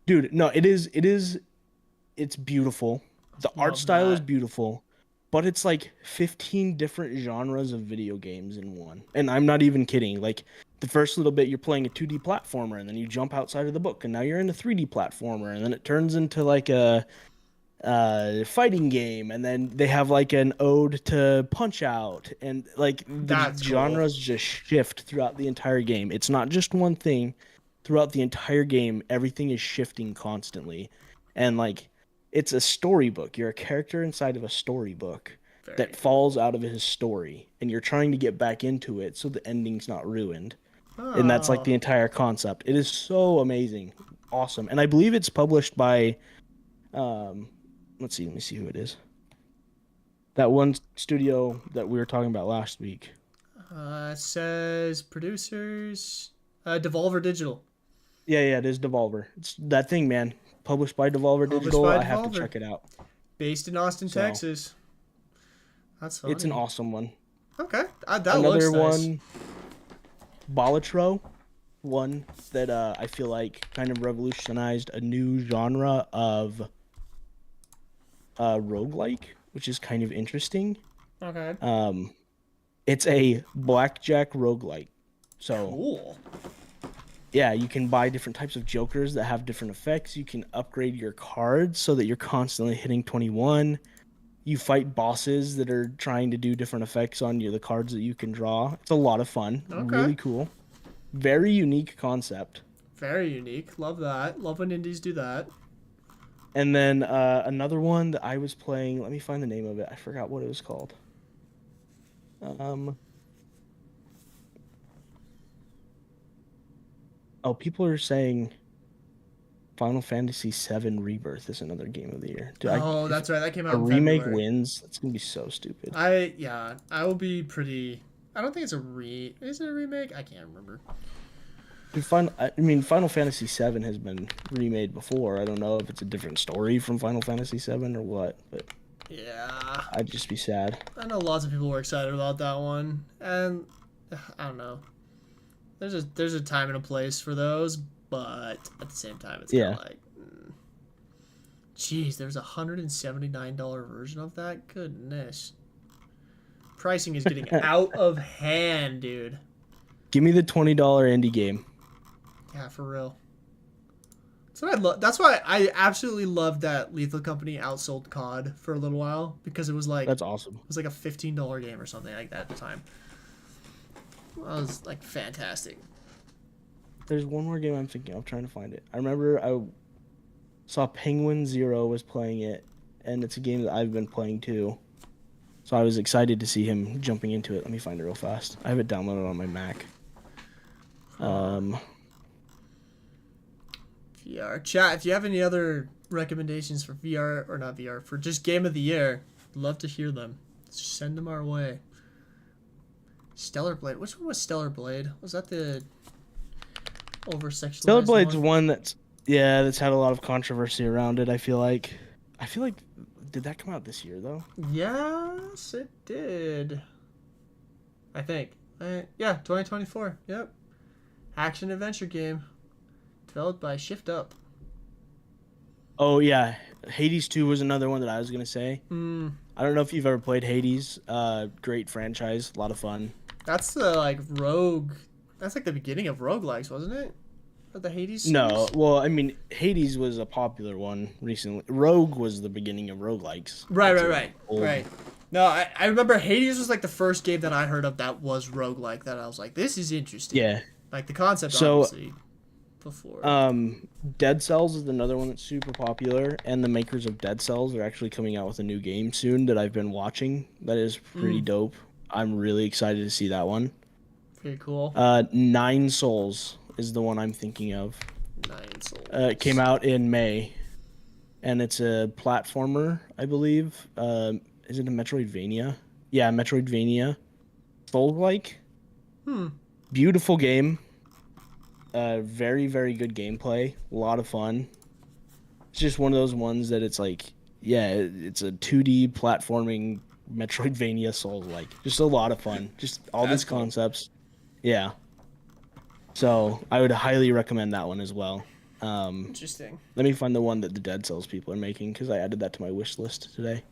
Dude, no, it's beautiful. The art style is beautiful, but it's like 15 different genres of video games in one. And I'm not even kidding. Like the first little bit, you're playing a 2D platformer, and then you jump outside of the book, and now you're in a 3D platformer, and then it turns into like a fighting game, and then they have like an ode to Punch Out, and like the genres just shift throughout the entire game. It's not just one thing. Throughout the entire game, everything is shifting constantly, and like it's a storybook. You're a character inside of a storybook that falls out of his story, and you're trying to get back into it so the ending's not ruined. And that's like the entire concept. It is so amazing, awesome, and I believe it's published by let me see who it is. That one studio that we were talking about last week. It says producers Devolver Digital. Yeah, it is Devolver. It's that thing, man. Published by Devolver Digital. I have to check it out. Based in Austin, Texas. That's funny. It's an awesome one. Okay. Another looks nice. one, Balatro, one that I feel like kind of revolutionized a new genre of roguelike, which is kind of interesting. Okay. It's a blackjack roguelike. So cool. Yeah, you can buy different types of jokers that have different effects. You can upgrade your cards so that you're constantly hitting 21. You fight bosses that are trying to do different effects on the cards that you can draw. It's a lot of fun. Okay. Really cool. Very unique concept. Very unique. Love that. Love when indies do that. And then another one that I was playing, let me find the name of it. I forgot what it was called. People are saying Final Fantasy VII Rebirth is another game of the year. Dude, Oh, that's right. That came out a in remake February. wins, that's gonna be so stupid. I will be pretty. I don't think it's Is it a remake? I can't remember. Dude, Final Fantasy VII has been remade before. I don't know if it's a different story from Final Fantasy VII or what, but yeah, I'd just be sad. I know lots of people were excited about that one, and I don't know. There's a time and a place for those, but at the same time, it's kind of like, geez, there's a $179 version of that. Goodness, pricing is getting out of hand, dude. Give me the $20 indie game. Yeah, for real. That's why I absolutely loved that Lethal Company outsold COD for a little while, because it was like, That's awesome. it was like a $15 game or something like that at the time. That was like fantastic. There's one more game I'm thinking of trying to find it. I remember I saw Penguin Zero was playing it, and it's a game that I've been playing too. So I was excited to see him jumping into it. Let me find it real fast. I have it downloaded on my Mac. VR chat. If you have any other recommendations for VR or not VR for just game of the year, I'd love to hear them. Just send them our way. Stellar Blade. Which one was Stellar Blade? Was that the over-sexualized Stellar Blade's one? that's had a lot of controversy around it. I feel like, did that come out this year though? Yes, it did. I think. Yeah, 2024. Yep. Action adventure game. Developed by Shift Up. Oh yeah, Hades 2 was another one that I was gonna say. I don't know if you've ever played Hades. Great franchise, a lot of fun. That's the like rogue. That's like the beginning of roguelikes, wasn't it? Of the Hades series? No, well, I mean, Hades was a popular one recently. Rogue was the beginning of roguelikes. Right. No, I remember Hades was like the first game that I heard of that was roguelike, that I was like, this is interesting. Yeah. Like the concept, So, obviously, before. Dead Cells is another one that's super popular, and the makers of Dead Cells are actually coming out with a new game soon that I've been watching. That is pretty dope. I'm really excited to see that one. Pretty cool. Nine Souls is the one I'm thinking of. Nine Souls. It came out in May, and it's a platformer, I believe. Is it a Metroidvania? Yeah, Metroidvania. Soul-like. Beautiful game. Very, very good gameplay. A lot of fun. It's just one of those ones that it's like, yeah, it's a 2D platforming Metroidvania Souls-like. Just a lot of fun. Just all these concepts. Yeah. So I would highly recommend that one as well. Interesting. Let me find the one that the Dead Cells people are making, because I added that to my wish list today.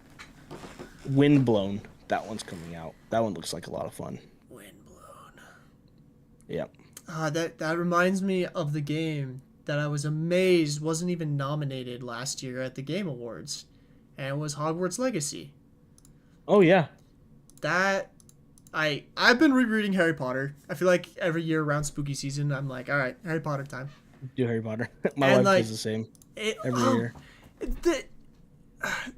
Windblown. That one's coming out. That one looks like a lot of fun. Windblown. Yeah. That reminds me of the game that I was amazed wasn't even nominated last year at the Game Awards, and it was Hogwarts Legacy. Oh yeah. I've been rereading Harry Potter. I feel like every year around spooky season, I'm like, all right, Harry Potter time. Do Harry Potter. My wife does the same every year.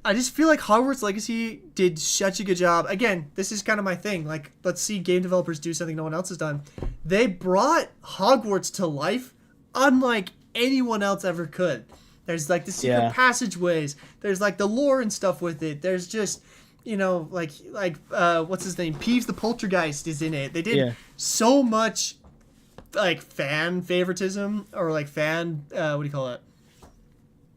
I just feel like Hogwarts Legacy did such a good job. Again, this is kind of my thing. Like, let's see game developers do something no one else has done. They brought Hogwarts to life unlike anyone else ever could. There's like the secret passageways. There's like the lore and stuff with it. There's just, like what's his name? Peeves the Poltergeist is in it. They did so much like fan favoritism, or like fan, what do you call it?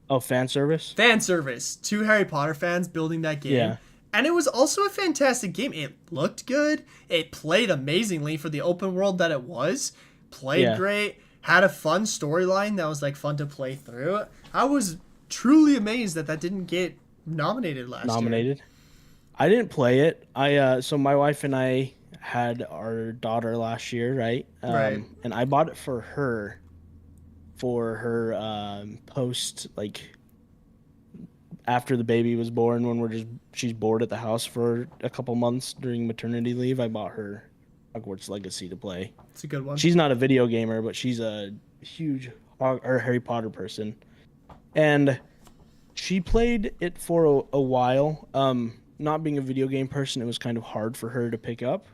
Oh, fan service? Fan service to Harry Potter fans building that game. Yeah. And it was also a fantastic game. It looked good. It played amazingly for the open world that it was. Played great. Had a fun storyline that was like fun to play through. I was truly amazed that didn't get nominated last year. I didn't play it. So my wife and I had our daughter last year, right? Right. And I bought it for her post, like, after the baby was born, when she's bored at the house for a couple months during maternity leave. I bought her Hogwarts Legacy to play. It's a good one. She's not a video gamer, but she's a huge Harry Potter person, and she played it for a while. Not being a video game person, it was kind of hard for her to pick up.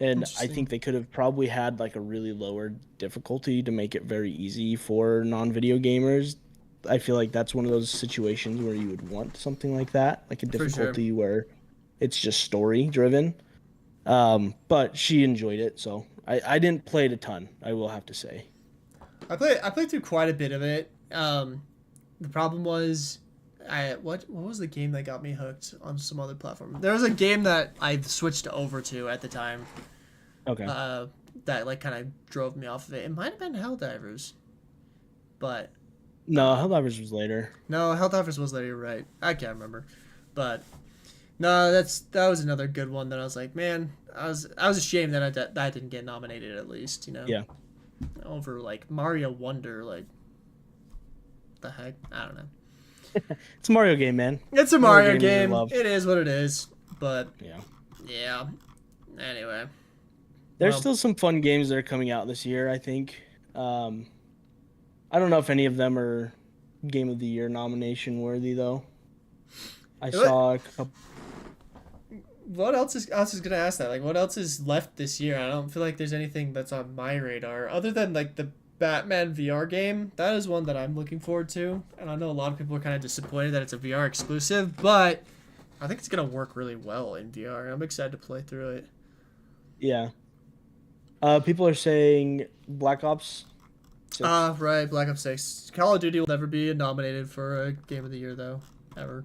And I Interesting. think they could have probably had like a really lower difficulty to make it very easy for non-video gamers. I feel like that's one of those situations where you would want something like that, like a For sure. difficulty where it's just story driven. But she enjoyed it, so I didn't play it a ton, I will have to say. I played through quite a bit of it. The problem was, what was the game that got me hooked on some other platform? There was a game that I switched over to at the time. Okay. That like kind of drove me off of it. It might have been Helldivers, but No, Helldivers was later. no, Helldivers was there. You're right. I can't remember, but no, that was another good one that I was like, man, I was ashamed that that didn't get nominated at least, you know. Yeah. Over like Mario Wonder, like the heck, I don't know. It's a Mario game, man. It's a Mario Mario games are game. loved. It is what it is. But Yeah. yeah. Anyway, There's Well- still some fun games that are coming out this year, I think. I don't know if any of them are Game of the Year nomination worthy, though. I saw a couple. what else is? I was just gonna ask that. Like, what else is left this year? I don't feel like there's anything that's on my radar other than like the Batman VR game. That is one that I'm looking forward to, and I know a lot of people are kind of disappointed that it's a VR exclusive, but I think it's gonna work really well in VR. I'm excited to play through it. Yeah. People are saying Black Ops 6. Right, Black Ops 6. Call of Duty will never be nominated for a Game of the Year though, ever.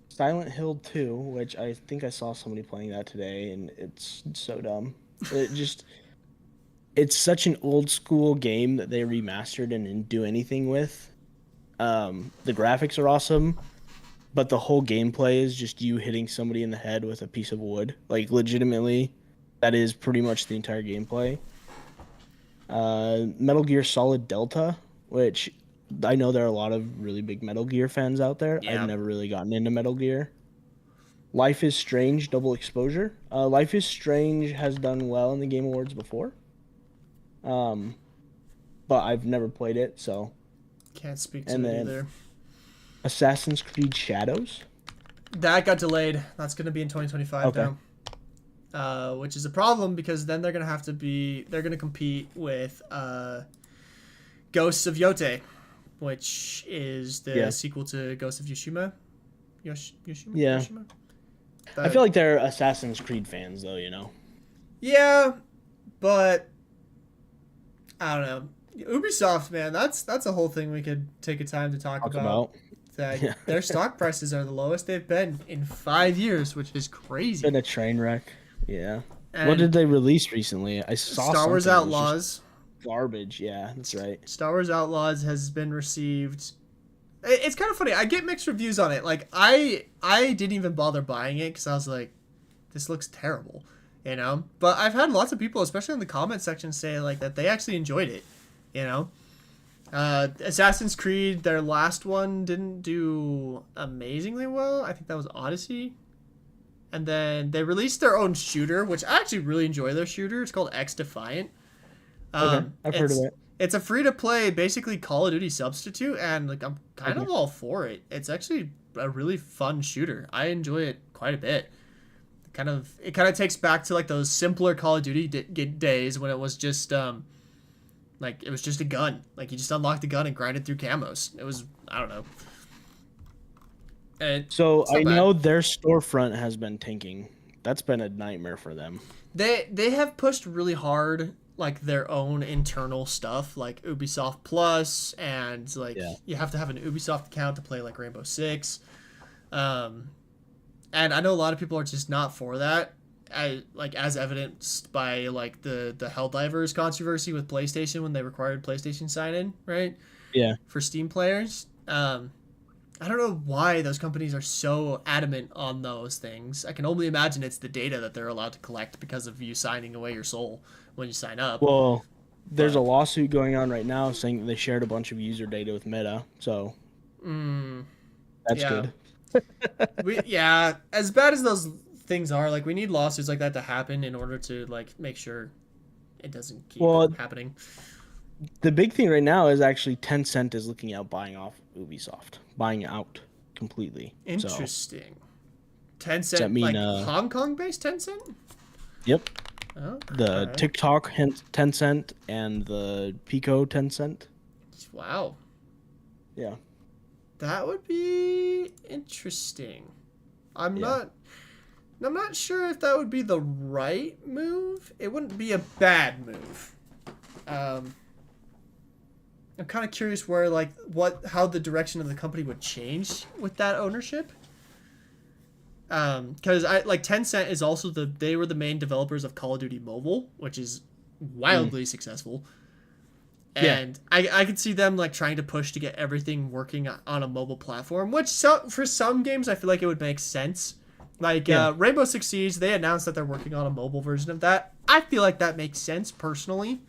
Silent Hill 2, which I think I saw somebody playing that today, and it's so dumb. It's such an old school game that they remastered and didn't do anything with. The graphics are awesome, but the whole gameplay is just you hitting somebody in the head with a piece of wood. Like, legitimately, that is pretty much the entire gameplay. Metal Gear Solid Delta, which I know there are a lot of really big Metal Gear fans out there. Yeah. I've never really gotten into Metal Gear. Life is Strange Double Exposure. Life is Strange has done well in the Game Awards before. But I've never played it, so. Can't speak to And it then- either. Assassin's Creed Shadows. That got delayed. That's going to be in 2025 Okay. now. Which is a problem because then they're going to compete with Ghosts of Yote, which is the Yeah. sequel to Ghost of Tsushima. Yoshima? Yeah. Yoshima? I feel like they're Assassin's Creed fans, though, you know? Yeah, but I don't know. Ubisoft, man, that's a whole thing we could take a time to talk about. That Yeah. their stock prices are the lowest they've been in 5 years, which is crazy. Been a train wreck. Yeah. And What did they release recently? I saw Star Wars something that was Outlaws. just garbage. Yeah, that's right. Star Wars Outlaws has been received. It's kind of funny. I get mixed reviews on it. Like I didn't even bother buying it because I was like, this looks terrible, you know. But I've had lots of people, especially in the comment section, say like that they actually enjoyed it, you know. Assassin's Creed, their last one didn't do amazingly well. I think that was Odyssey. And then they released their own shooter, which I actually really enjoy their shooter. It's called X Defiant. Okay, I've heard of it. It's a free-to-play, basically Call of Duty substitute, and like I'm kind of all for it. It's actually a really fun shooter. I enjoy it quite a bit. It kind of takes back to like those simpler Call of Duty days when it was just like it was just a gun. Like you just unlocked the gun and grinded through camos. It was, I don't know. So it's not I bad. know their storefront has been tanking. That's been a nightmare for them. They have pushed really hard like their own internal stuff like Ubisoft Plus, and like Yeah. you have to have an Ubisoft account to play like Rainbow Six. And I know a lot of people are just not for that. As evidenced by like the Helldivers controversy with PlayStation when they required PlayStation sign-in, right? Yeah. For Steam players. I don't know why those companies are so adamant on those things. I can only imagine it's the data that they're allowed to collect because of you signing away your soul when you sign up. Well, there's a lawsuit going on right now saying that they shared a bunch of user data with Meta, so that's yeah. good. As bad as those things are, like we need lawsuits like that to happen in order to like make sure it doesn't keep happening. The big thing right now is actually Tencent is looking at buying out completely. Interesting. Does that Tencent, mean, like Hong Kong based Tencent? Yep. Oh, The TikTok Tencent and the Pico Tencent. Wow. Yeah. That would be interesting. I'm not sure if that would be the right move. It wouldn't be a bad move. I'm kind of curious where how the direction of the company would change with that ownership. Because Tencent is also they were the main developers of Call of Duty Mobile, which is wildly successful. And I could see them trying to push to get everything working on a mobile platform, which for some games I feel like it would make sense. Rainbow Six Siege, they announced that they're working on a mobile version of that. I feel like that makes sense personally.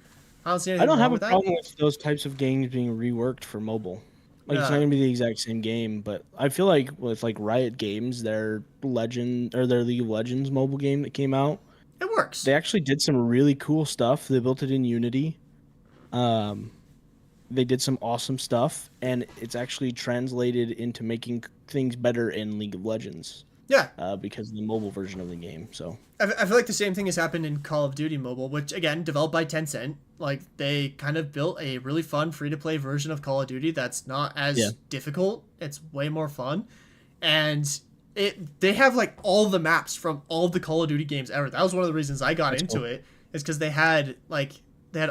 I don't see anything wrong with that. I don't have a problem with those types of games being reworked for mobile. It's not gonna be the exact same game, but I feel like with Riot Games, their League of Legends mobile game that came out, it works. They actually did some really cool stuff. They built it in Unity. They did some awesome stuff, and it's actually translated into making things better in League of Legends. Yeah. Because of the mobile version of the game. So I feel like the same thing has happened in Call of Duty Mobile, which again developed by Tencent. They kind of built a really fun free-to-play version of Call of Duty that's not as difficult. It's way more fun, and they have all the maps from all the Call of Duty games ever. That was one of the reasons I got into it, is because they had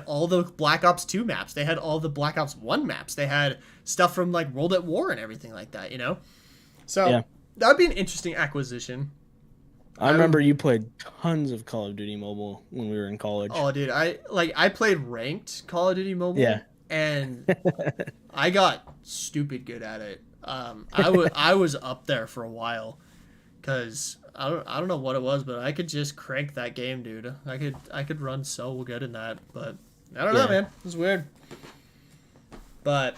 all the Black Ops 2 maps. They had all the Black Ops 1 maps. They had stuff from World at War and everything like that, So that would be an interesting acquisition. I remember you played tons of Call of Duty Mobile when we were in college. Oh, dude, I played ranked Call of Duty Mobile. Yeah. And I got stupid good at it. I was up there for a while, because I don't know what it was, but I could just crank that game, dude. I could run so good in that, but I don't know, man. It was weird. But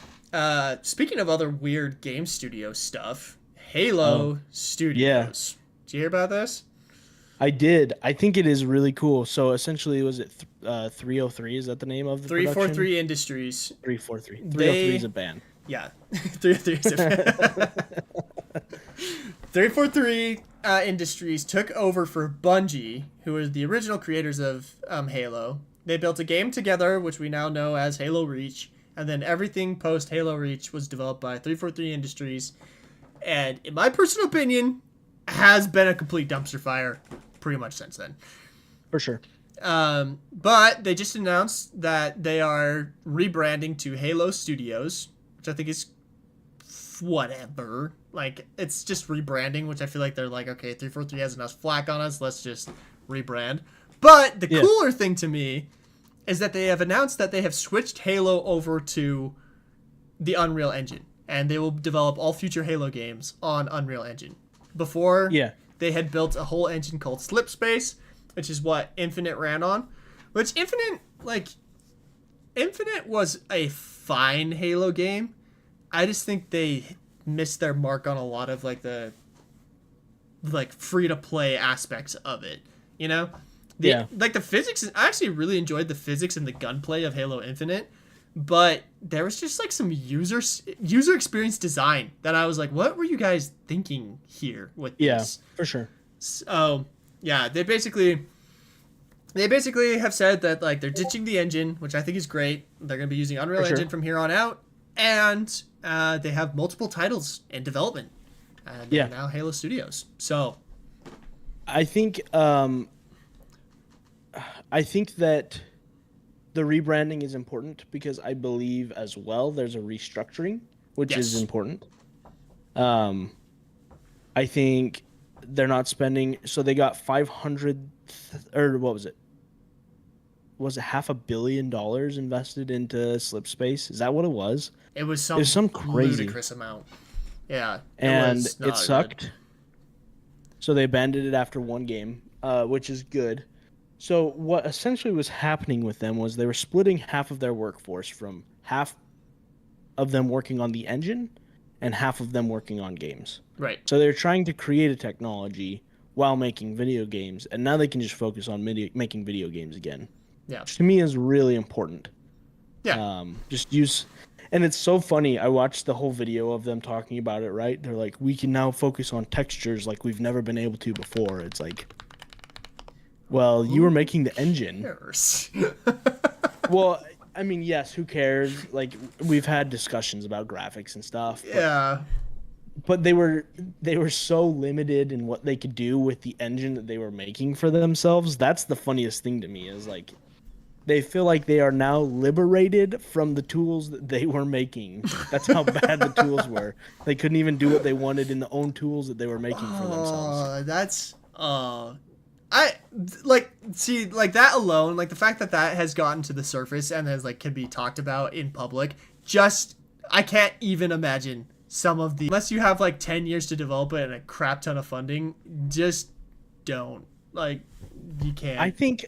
speaking of other weird game studio stuff, Halo Studios. Yeah. Did you hear about this? I did. I think it is really cool. So essentially, was it 303? Is that the name of the 343 production? Industries. 343. 303 is a band. Yeah. 343 is a band. 343 Industries took over for Bungie, who was the original creators of Halo. They built a game together, which we now know as Halo Reach, and then everything post Halo Reach was developed by 343 Industries. And in my personal opinion, has been a complete dumpster fire pretty much since then. For sure. But they just announced that they are rebranding to Halo Studios, which I think is whatever. It's just rebranding, which I feel like they're okay, 343 has enough flack on us, let's just rebrand. But the cooler thing to me is that they have announced that they have switched Halo over to the Unreal Engine, and they will develop all future Halo games on Unreal Engine. Before, they had built a whole engine called Slipspace, which is what Infinite ran on. Which Infinite was a fine Halo game. I just think they missed their mark on a lot of the free-to-play aspects of it, the physics. I actually really enjoyed the physics and the gunplay of Halo Infinite, but there was just some user experience design that I was like, what were you guys thinking here with this? Yeah, for sure. So they basically have said that they're ditching the engine, which I think is great. They're going to be using Unreal Engine from here on out, and they have multiple titles in development. And they're now Halo Studios. So I think that the rebranding is important, because I believe as well there's a restructuring, which is important. I think they're not spending, so they got 500, or what was it? Was it $500 million invested into Slipspace? Is that what it was? It was some crazy ludicrous amount. Yeah. And it sucked. Good. So they abandoned it after one game, which is good. So what essentially was happening with them was they were splitting half of their workforce, from half of them working on the engine and half of them working on games. Right. So they're trying to create a technology while making video games, and now they can just focus on making video games again. Yeah. Which to me is really important. Yeah. Just use... And it's so funny. I watched the whole video of them talking about it, right? They're like, we can now focus on textures like we've never been able to before. It's like... Well, you were making the engine. cares? Well, I mean, yes, who cares? Like, we've had discussions about graphics and stuff. Yeah. But they were so limited in what they could do with the engine that they were making for themselves. That's the funniest thing to me is like they feel like they are now liberated from the tools that they were making. That's how bad the tools were. They couldn't even do what they wanted in the own tools that they were making for themselves. That's I like see like that alone, like the fact that that has gotten to the surface and has like can be talked about in public. Just I can't even imagine some of the unless you have like 10 years to develop it and a crap ton of funding, just don't like you can't. I think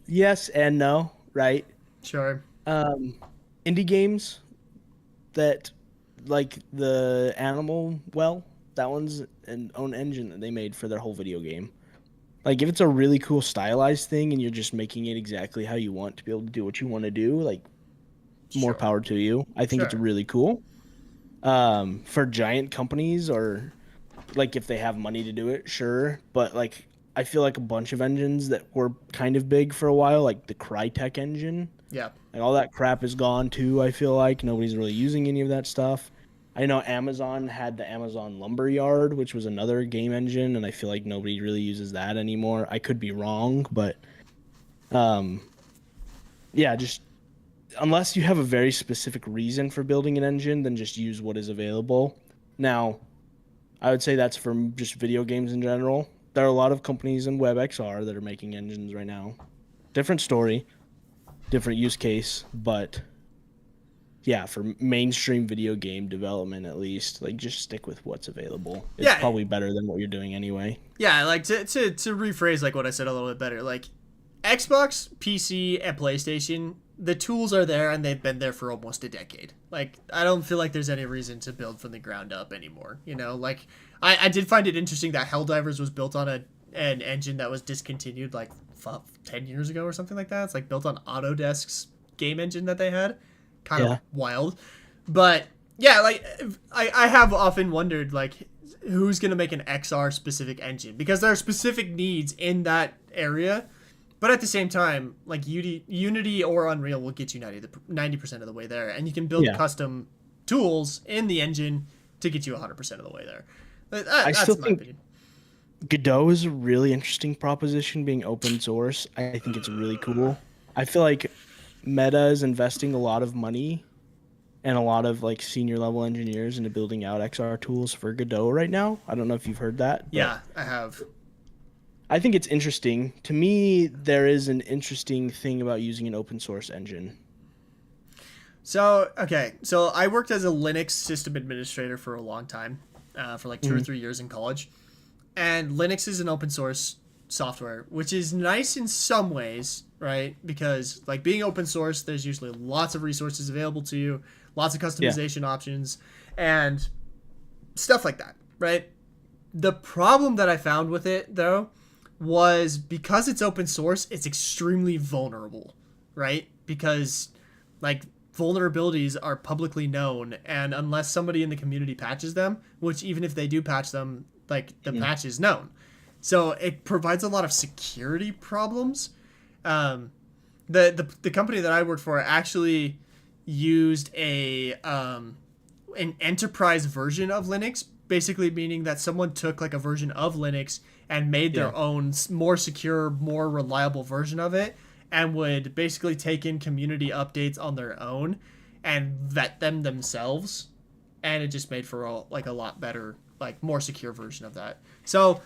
yes and no, right? Sure. Indie games that like the Animal Well, that one's an own engine that they made for their whole video game. Like if it's a really cool stylized thing and you're just making it exactly how you want to be able to do what you want to do, like more power to you. I think it's really cool. For giant companies or like if they have money to do it, sure. But like I feel like a bunch of engines that were kind of big for a while, like the Crytek engine. Yeah. Like all that crap is gone too, I feel like. Nobody's really using any of that stuff. I know Amazon had the Amazon Lumberyard, which was another game engine, and I feel like nobody really uses that anymore. I could be wrong, but yeah, just unless you have a very specific reason for building an engine, then just use what is available. Now, I would say that's for just video games in general. There are a lot of companies in WebXR that are making engines right now. Different story, different use case, but yeah, for mainstream video game development at least, like just stick with what's available. It's probably better than what you're doing anyway. Yeah, like to rephrase like what I said a little bit better, like Xbox, PC, and PlayStation, the tools are there and they've been there for almost a decade. Like I don't feel like there's any reason to build from the ground up anymore. You know, like I did find it interesting that Helldivers was built on an engine that was discontinued like 10 years ago or something like that. It's like built on Autodesk's game engine that they had. Kind of wild. But yeah, like I have often wondered like who's going to make an XR specific engine because there are specific needs in that area. But at the same time, like Unity or Unreal will get you 90% of the way there. And you can build custom tools in the engine to get you 100% of the way there. I still think Godot is a really interesting proposition being open source. I think it's really cool. I feel like Meta is investing a lot of money and a lot of like senior level engineers into building out XR tools for Godot right now. I don't know if you've heard that. Yeah, I have. I think it's interesting. To me, there is an interesting thing about using an open source engine. So I worked as a Linux system administrator for a long time, for like 2 or 3 years in college. And Linux is an open source software, which is nice in some ways, right? Because like being open source, there's usually lots of resources available to you, lots of customization options and stuff like that, right? The problem that I found with it though was because it's open source, it's extremely vulnerable, right? Because like vulnerabilities are publicly known, and unless somebody in the community patches them, which even if they do patch them, like the patch is known. So it provides a lot of security problems. The company that I worked for actually used an enterprise version of Linux, basically meaning that someone took like a version of Linux and made their own more secure, more reliable version of it, and would basically take in community updates on their own and vet them themselves, and it just made for a lot better, like more secure version of that. So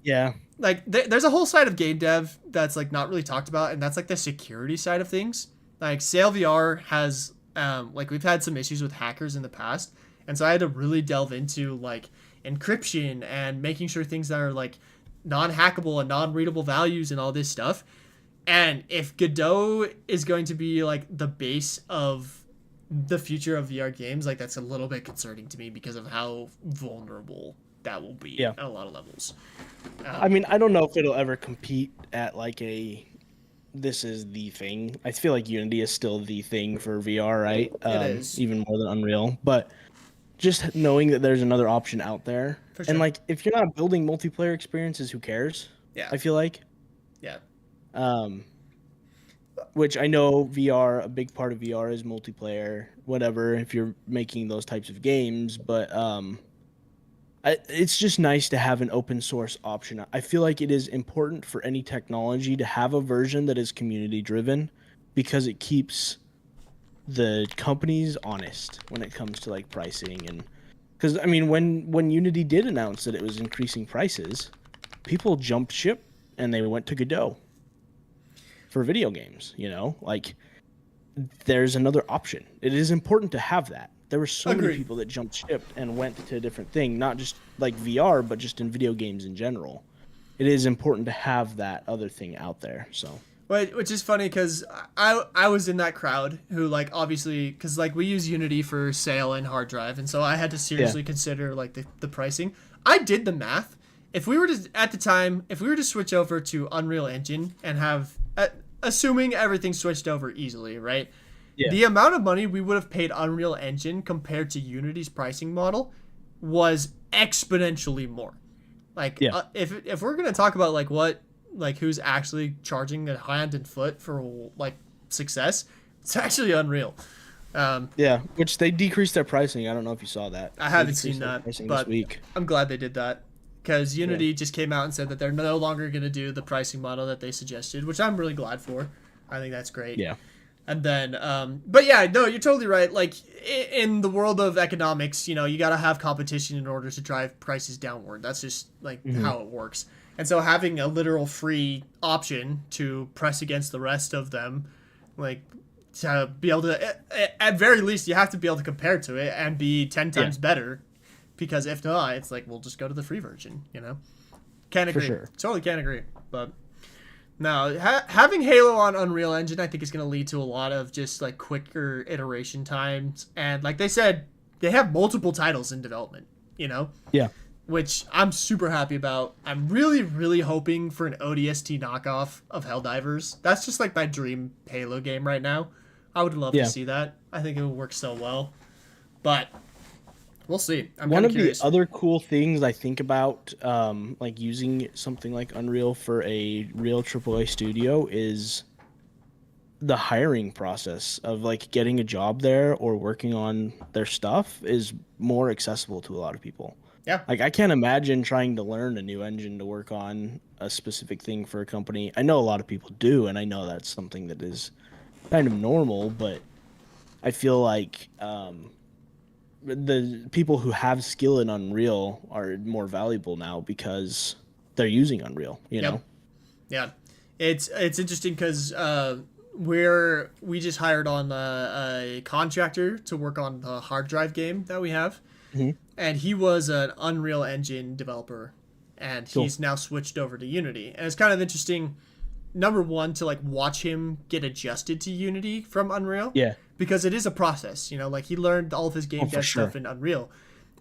yeah, like there's a whole side of game dev that's like not really talked about, and that's like the security side of things. Like SailVR has like we've had some issues with hackers in the past, and so I had to really delve into like encryption and making sure things that are like non-hackable and non-readable values and all this stuff. And if Godot is going to be like the base of the future of VR games, like that's a little bit concerning to me because of how vulnerable that will be at a lot of levels. I mean, I don't know if it'll ever compete at like this is the thing. I feel like Unity is still the thing for VR, right? It is. Even more than Unreal. But just knowing that there's another option out there. For sure. And like, if you're not building multiplayer experiences, who cares? Yeah. I feel like. Yeah. Which I know VR, a big part of VR is multiplayer, whatever, if you're making those types of games. But it's just nice to have an open source option. I feel like it is important for any technology to have a version that is community driven because it keeps the companies honest when it comes to like pricing. And because I mean, when Unity did announce that it was increasing prices, people jumped ship and they went to Godot for video games. Like there's another option. It is important to have that. There were so many people that jumped ship and went to a different thing, not just like VR, but just in video games in general. It is important to have that other thing out there. So, which is funny because I was in that crowd who like obviously because like we use Unity for sale and hard drive, and so I had to seriously consider like the pricing. I did the math. If we were to switch over to Unreal Engine and have assuming everything switched over easily, right? Yeah. The amount of money we would have paid Unreal Engine compared to Unity's pricing model was exponentially more. Like, if we're gonna talk about who's actually charging the hand and foot for like success, it's actually Unreal. Which they decreased their pricing. I don't know if you saw that. I haven't seen that, but this week. I'm glad they did that because Unity just came out and said that they're no longer gonna do the pricing model that they suggested, which I'm really glad for. I think that's great. Yeah. And then, but yeah, no, you're totally right. Like in the world of economics, you got to have competition in order to drive prices downward. That's just like how it works. And so having a literal free option to press against the rest of them, like to be able to, at very least, you have to be able to compare to it and be 10 times better. Because if not, it's like, we'll just go to the free version, Can't agree. For sure. Totally can't agree. But no, having Halo on Unreal Engine, I think is going to lead to a lot of just like quicker iteration times. And like they said, they have multiple titles in development, Yeah. Which I'm super happy about. I'm really, really hoping for an ODST knockoff of Helldivers. That's just like my dream Halo game right now. I would love to see that. I think it would work so well. But we'll see. One of the other cool things I think about, like using something like Unreal for a real AAA studio is the hiring process of like getting a job there or working on their stuff is more accessible to a lot of people. Yeah. Like I can't imagine trying to learn a new engine to work on a specific thing for a company. I know a lot of people do, and I know that's something that is kind of normal, but I feel like the people who have skill in Unreal are more valuable now because they're using Unreal, you know? Yeah. It's interesting because we just hired on a contractor to work on the hard drive game that we have. Mm-hmm. And he was an Unreal Engine developer, and he's now switched over to Unity. And it's kind of interesting, number one, to like watch him get adjusted to Unity from Unreal. Yeah. Because it is a process, like he learned all of his game dev stuff in Unreal.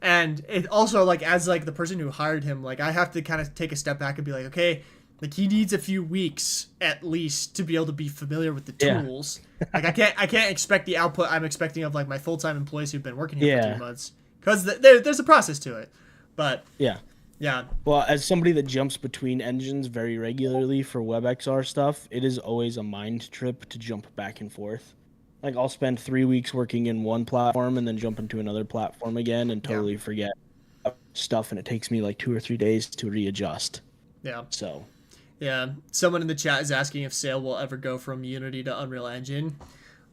And it also, like, as like the person who hired him, like I have to kind of take a step back and be like, okay, like he needs a few weeks at least to be able to be familiar with the tools. Like I can't expect the output I'm expecting of like my full-time employees who've been working here for 3 months. Because there's a process to it. But yeah. Well, as somebody that jumps between engines very regularly for WebXR stuff, it is always a mind trip to jump back and forth. Like I'll spend 3 weeks working in one platform and then jump into another platform again and totally forget stuff, and it takes me like 2 or 3 days to readjust. Yeah. So. Yeah. Someone in the chat is asking if Sail will ever go from Unity to Unreal Engine.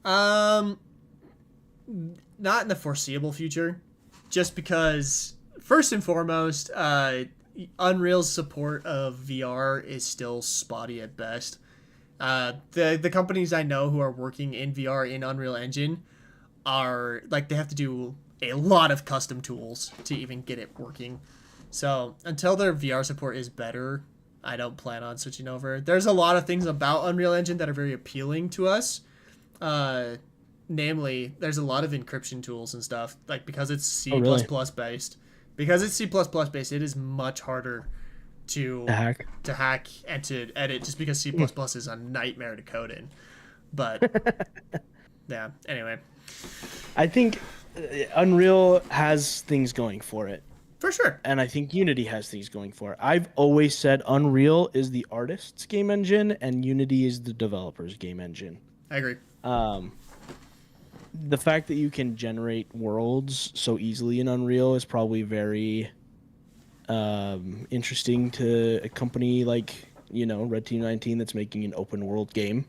Not in the foreseeable future. Just because, first and foremost, Unreal's support of VR is still spotty at best. The companies I know who are working in VR in Unreal Engine are, like, they have to do a lot of custom tools to even get it working. So, until their VR support is better, I don't plan on switching over. There's a lot of things about Unreal Engine that are very appealing to us. Namely, there's a lot of encryption tools and stuff, like because it's C++ based. Because it's C++ based, it is much harder to hack and to edit just because C++ is a nightmare to code in. But yeah, anyway. I think Unreal has things going for it. For sure. And I think Unity has things going for it. I've always said Unreal is the artist's game engine and Unity is the developer's game engine. I agree. The fact that you can generate worlds so easily in Unreal is probably very interesting to a company like, Red Team 19 that's making an open world game.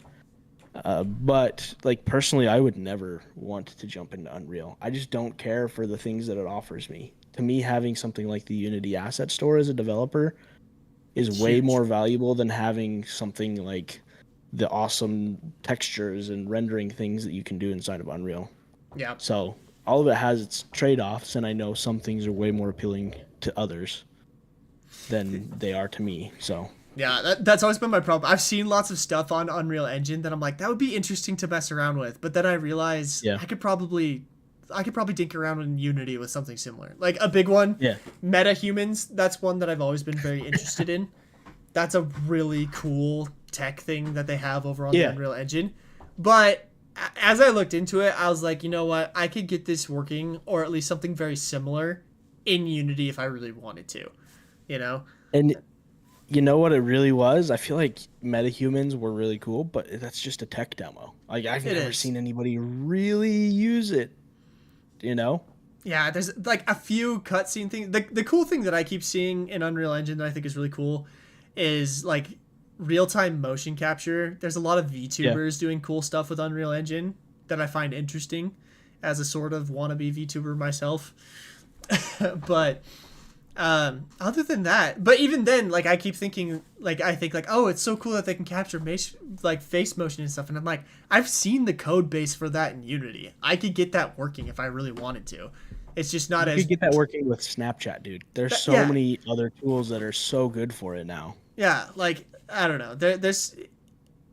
But like personally, I would never want to jump into Unreal. I just don't care for the things that it offers me. To me, having something like the Unity Asset Store as a developer is way more valuable than having something like the awesome textures and rendering things that you can do inside of Unreal. Yeah. So all of it has its trade-offs, and I know some things are way more appealing to others than they are to me. So yeah, that's always been my problem. I've seen lots of stuff on Unreal Engine that I'm like, that would be interesting to mess around with. But then I realize I could probably dink around in Unity with something similar. Like a big one, Metahumans. That's one that I've always been very interested in. That's a really cool tech thing that they have over on the Unreal Engine. But as I looked into it, I was like, you know what? I could get this working, or at least something very similar, in Unity if I really wanted to. And you know what it really was? I feel like Metahumans were really cool, but that's just a tech demo. Like I've never seen anybody really use it. Yeah, there's like a few cutscene things. The cool thing that I keep seeing in Unreal Engine that I think is really cool is like real-time motion capture. There's a lot of VTubers doing cool stuff with Unreal Engine that I find interesting as a sort of wannabe VTuber myself. But other than that, but even then, like I keep thinking, like I think like, oh, it's so cool that they can capture like face motion and stuff, and I'm like, I've seen the code base for that in Unity. I could get that working if I really wanted to. It's just not you could get that working with Snapchat, dude. There's so many other tools that are so good for it now. Yeah, like I don't know. There's,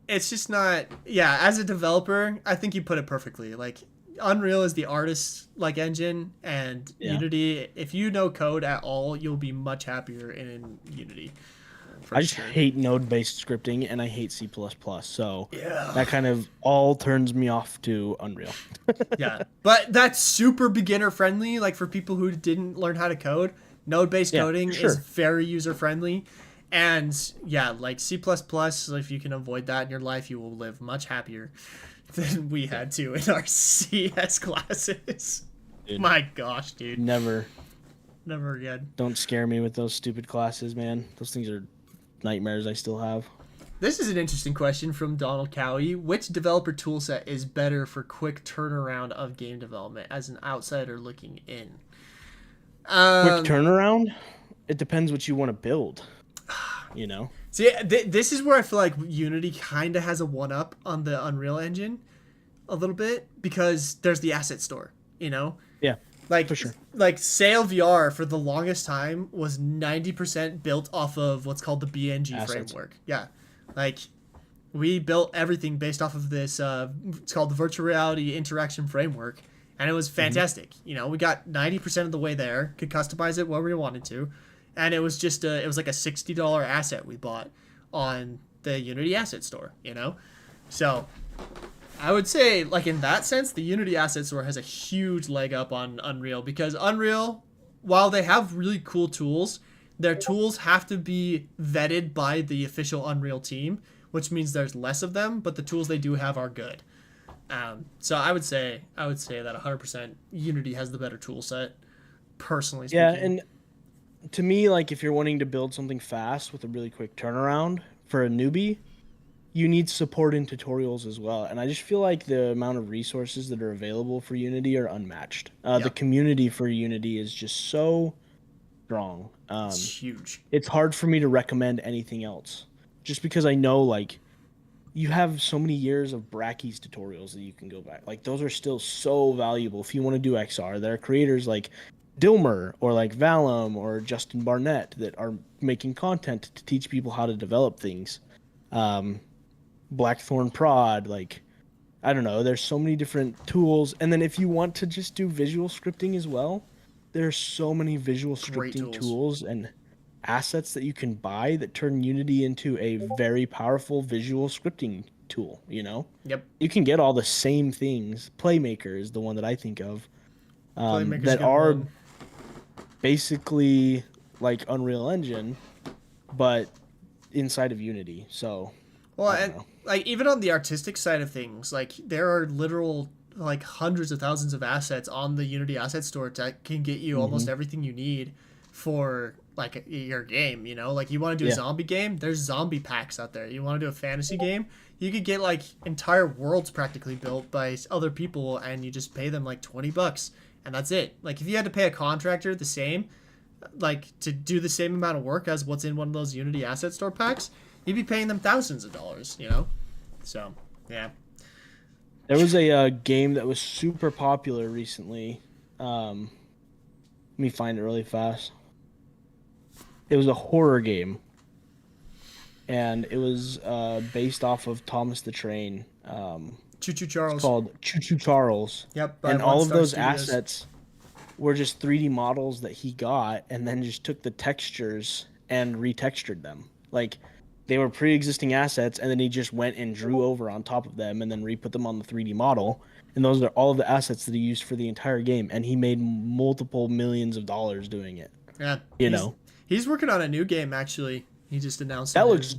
it's just not. Yeah, as a developer, I think you put it perfectly. Like Unreal is the artist like engine, and Unity, if you know code at all, you'll be much happier in Unity. I just hate node-based scripting, and I hate C++, so that kind of all turns me off to Unreal. Yeah, but that's super beginner friendly. Like for people who didn't learn how to code, node-based coding is very user friendly. And yeah, like C++, if you can avoid that in your life, you will live much happier than we had to in our CS classes. Dude, my gosh, dude. Never again. Don't scare me with those stupid classes, man. Those things are nightmares I still have. This is an interesting question from Donald Cowie. Which developer toolset is better for quick turnaround of game development as an outsider looking in? Quick turnaround? It depends what you want to build. See, this is where I feel like Unity kind of has a one-up on the Unreal Engine a little bit, because there's the asset store, Yeah, like for sure. Like Sail VR for the longest time was 90% built off of what's called the BNG framework. Yeah, like we built everything based off of this. It's called the Virtual Reality Interaction Framework, and it was fantastic. We got 90% of the way there, could customize it where we wanted to. And it was just it was like a $60 asset we bought on the Unity Asset Store, So I would say, like in that sense, the Unity Asset Store has a huge leg up on Unreal, because Unreal, while they have really cool tools, their tools have to be vetted by the official Unreal team, which means there's less of them, but the tools they do have are good. So I would say that 100% Unity has the better tool set, personally speaking. Yeah, and to me, like if you're wanting to build something fast with a really quick turnaround for a newbie, you need support in tutorials as well. And I just feel like the amount of resources that are available for Unity are unmatched. The community for Unity is just so strong. It's huge. It's hard for me to recommend anything else, just because I know like you have so many years of Brackeys tutorials that you can go back. Like those are still so valuable if you want to do XR. There are creators like Dilmer or like Valum or Justin Barnett that are making content to teach people how to develop things. Blackthorn Prod, like I don't know, there's so many different tools. And then if you want to just do visual scripting as well, there's so many visual scripting tools and assets that you can buy that turn Unity into a very powerful visual scripting tool, Yep. You can get all the same things. Playmaker is the one that I think of. That are basically like Unreal Engine, but inside of Unity. So, Well, I don't and know. like even on the artistic side of things, like there are literal like hundreds of thousands of assets on the Unity asset store that can get you almost everything you need for like your game. You know, like you want to do a Yeah. zombie game, there's zombie packs out there. You want to do a fantasy game, you could get like entire worlds practically built by other people, and you just pay them like $20, and that's it. Like if you had to pay a contractor the same, like to do the same amount of work as what's in one of those Unity asset store packs, you'd be paying them thousands of dollars, you know? So, yeah. There was a game that was super popular recently. Let me find it really fast. It was a horror game, and it was based off of Thomas the Train. Choo Choo Charles. It's called Choo Choo Charles. Yep. By And One all of Star those Studios. assets were just 3D models that he got, and then just took the textures and retextured them. Like, they were pre-existing assets, and then he just went and drew over on top of them and then re-put them on the 3D model. And those are all of the assets that he used for the entire game, and he made multiple millions of dollars doing it. Yeah. You know? He's working on a new game, actually. He just announced That it. looks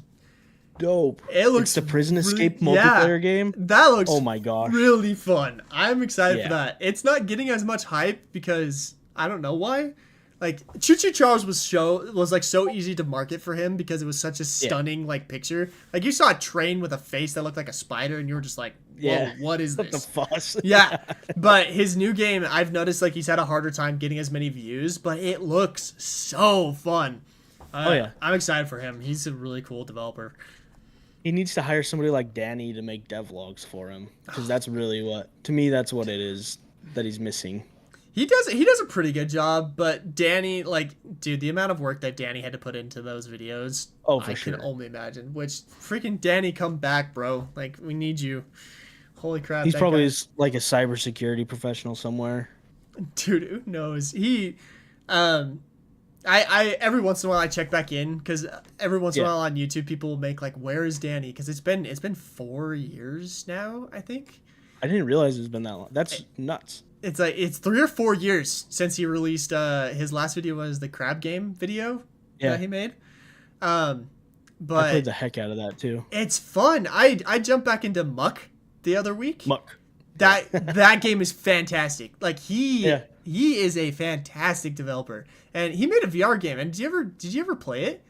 dope. It looks It's the Prison really- Escape yeah. multiplayer game. That looks Oh my gosh. really fun. I'm excited for Yeah. that. It's not getting as much hype because I don't know why. Like Choo Choo Charles was like so easy to market for him because it was such a stunning like picture. Like you saw a train with a face that looked like a spider, and you were just like, "Whoa, Yeah. what is What the this?" fuss? Yeah, but his new game, I've noticed like he's had a harder time getting as many views, but it looks so fun. Oh, yeah. I'm excited for him. He's a really cool developer. He needs to hire somebody like Danny to make devlogs for him, because that's really that's what it is that he's missing. He does a pretty good job, but Danny, like, dude, the amount of work that Danny had to put into those videos, Oh, for I sure. can only imagine. Which freaking Danny, come back, bro! Like, we need you. Holy crap! He's that probably guy- like a cybersecurity professional somewhere. dude. Who knows? I every once in a while I check back in because every once in a Yeah. while on YouTube people will make like, "Where is Danny?" Because it's been 4 years now, I think. I didn't realize it's been that long. That's nuts. It's like it's 3 or 4 years since he released his last video was the crab game video that he made. I But played the heck out of that too. it's fun. I jumped back into Muck the other week. Muck. That game is fantastic. Like he Yeah. is a fantastic developer. And he made a VR game. And did you ever play it?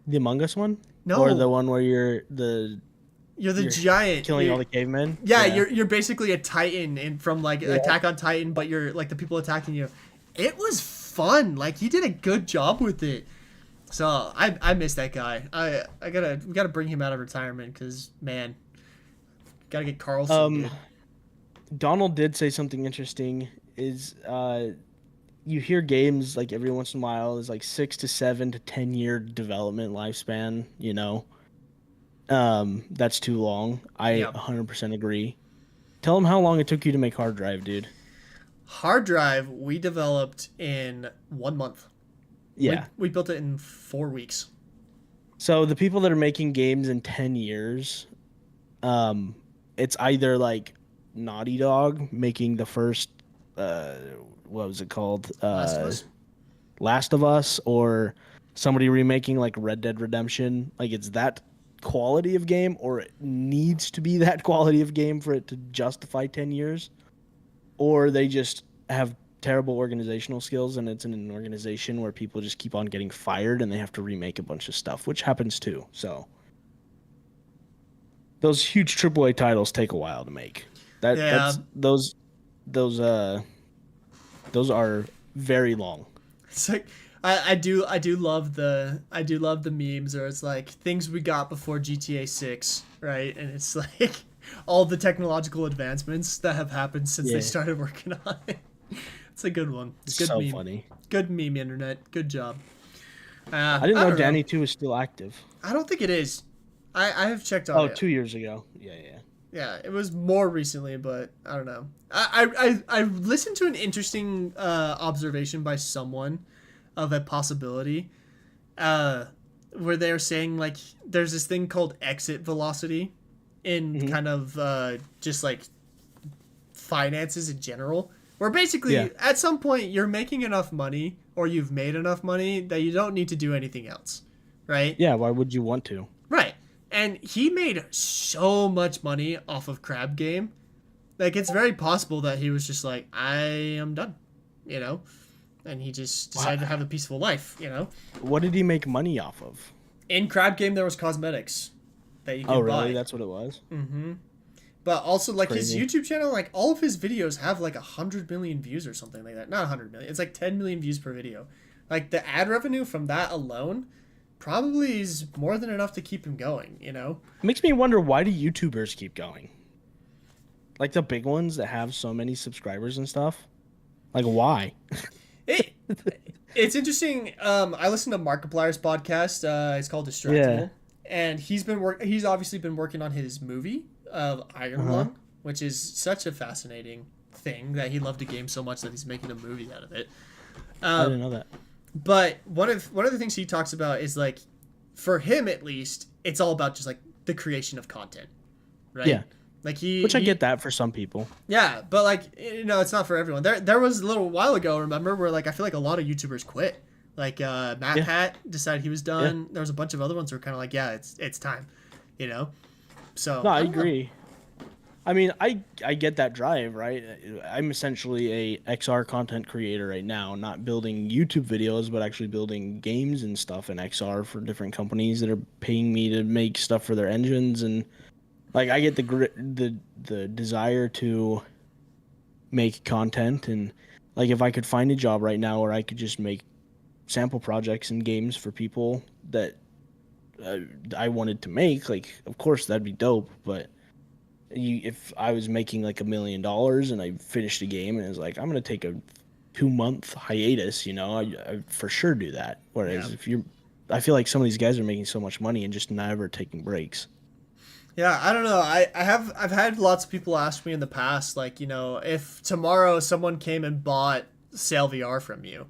The Among Us one? No. Or the one where you're the You're you're giant killing you're- all the cavemen? Yeah, you're basically a Titan from like Attack on Titan, but you're like the people attacking you. It was fun. Like he did a good job with it. So I miss that guy. We gotta bring him out of retirement because man, gotta get Carlson. Dude. Donald did say something interesting. Is you hear games like every once in a while is like 6 to 7 to 10 year development lifespan. You know, that's too long. I 100% agree. Tell him how long it took you to make Hard Drive, dude. Hard Drive we developed in 1 month. Yeah. We built it in 4 weeks. So the people that are making games in 10 years, it's either like Naughty Dog making the first, what was it called? Last of Us, or somebody remaking like Red Dead Redemption. Like it's that quality of game, or it needs to be that quality of game for it to justify 10 years. Or they just have terrible organizational skills, and it's in an organization where people just keep on getting fired and they have to remake a bunch of stuff, which happens too. So those huge AAA titles take a while to make. That's those are very long. It's like I do love the memes, or it's like things we got before GTA 6, right? And it's like all the technological advancements that have happened since they started working on it. It's a good one. It's good so meme. funny. Good meme, internet. Good job. I didn't know don't Danny 2 was still active. I don't think it is. I have checked on Oh, it. 2 years ago. Yeah. Yeah, it was more recently, but I don't know. I listened to an interesting observation by someone of a possibility where they were saying like there's this thing called exit velocity in kind of just like finances in general, Where basically, at some point, you're making enough money, or you've made enough money, that you don't need to do anything else, right? Yeah, why would you want to? Right. And he made so much money off of Crab Game. Like, it's very possible that he was just like, I am done, you know? And he just decided to have a peaceful life, you know? What did he make money off of? In Crab Game, there was cosmetics that you could buy. Oh, really? That's what it was? Mm-hmm. But also, like, Crazy. his YouTube channel, like, all of his videos have, like, 100 million views or something like that. Not 100 million. It's, like, 10 million views per video. Like, the ad revenue from that alone probably is more than enough to keep him going, you know? It makes me wonder, why do YouTubers keep going? Like, the big ones that have so many subscribers and stuff? Like, why? It's interesting. I listened to Markiplier's podcast. It's called Distractable. And he's obviously been working on his movie of Iron Lung, which is such a fascinating thing that he loved the game so much that he's making a movie out of it. I didn't know that. But one of the things he talks about is, like, for him at least, it's all about just like the creation of content, right? Yeah. Like I get that for some people. Yeah, but like, you know, it's not for everyone. There was a little while ago, remember, where like I feel like a lot of YouTubers quit. Like Matt Pat decided he was done. Yeah. There was a bunch of other ones who were kind of like, yeah, it's time, you know. So no, I agree. I mean, I get that drive, right? I'm essentially a XR content creator right now, not building YouTube videos, but actually building games and stuff in XR for different companies that are paying me to make stuff for their engines. And like, I get the desire to make content. And like, if I could find a job right now where I could just make sample projects and games for people that I wanted to make, like, of course that'd be dope. But if I was making like $1 million and I finished a game and it was like, I'm going to take a 2-month hiatus, you know, I for sure do that. Whereas I feel like some of these guys are making so much money and just never taking breaks. Yeah, I don't know. I've had lots of people ask me in the past, like, you know, if tomorrow someone came and bought Sail VR from you,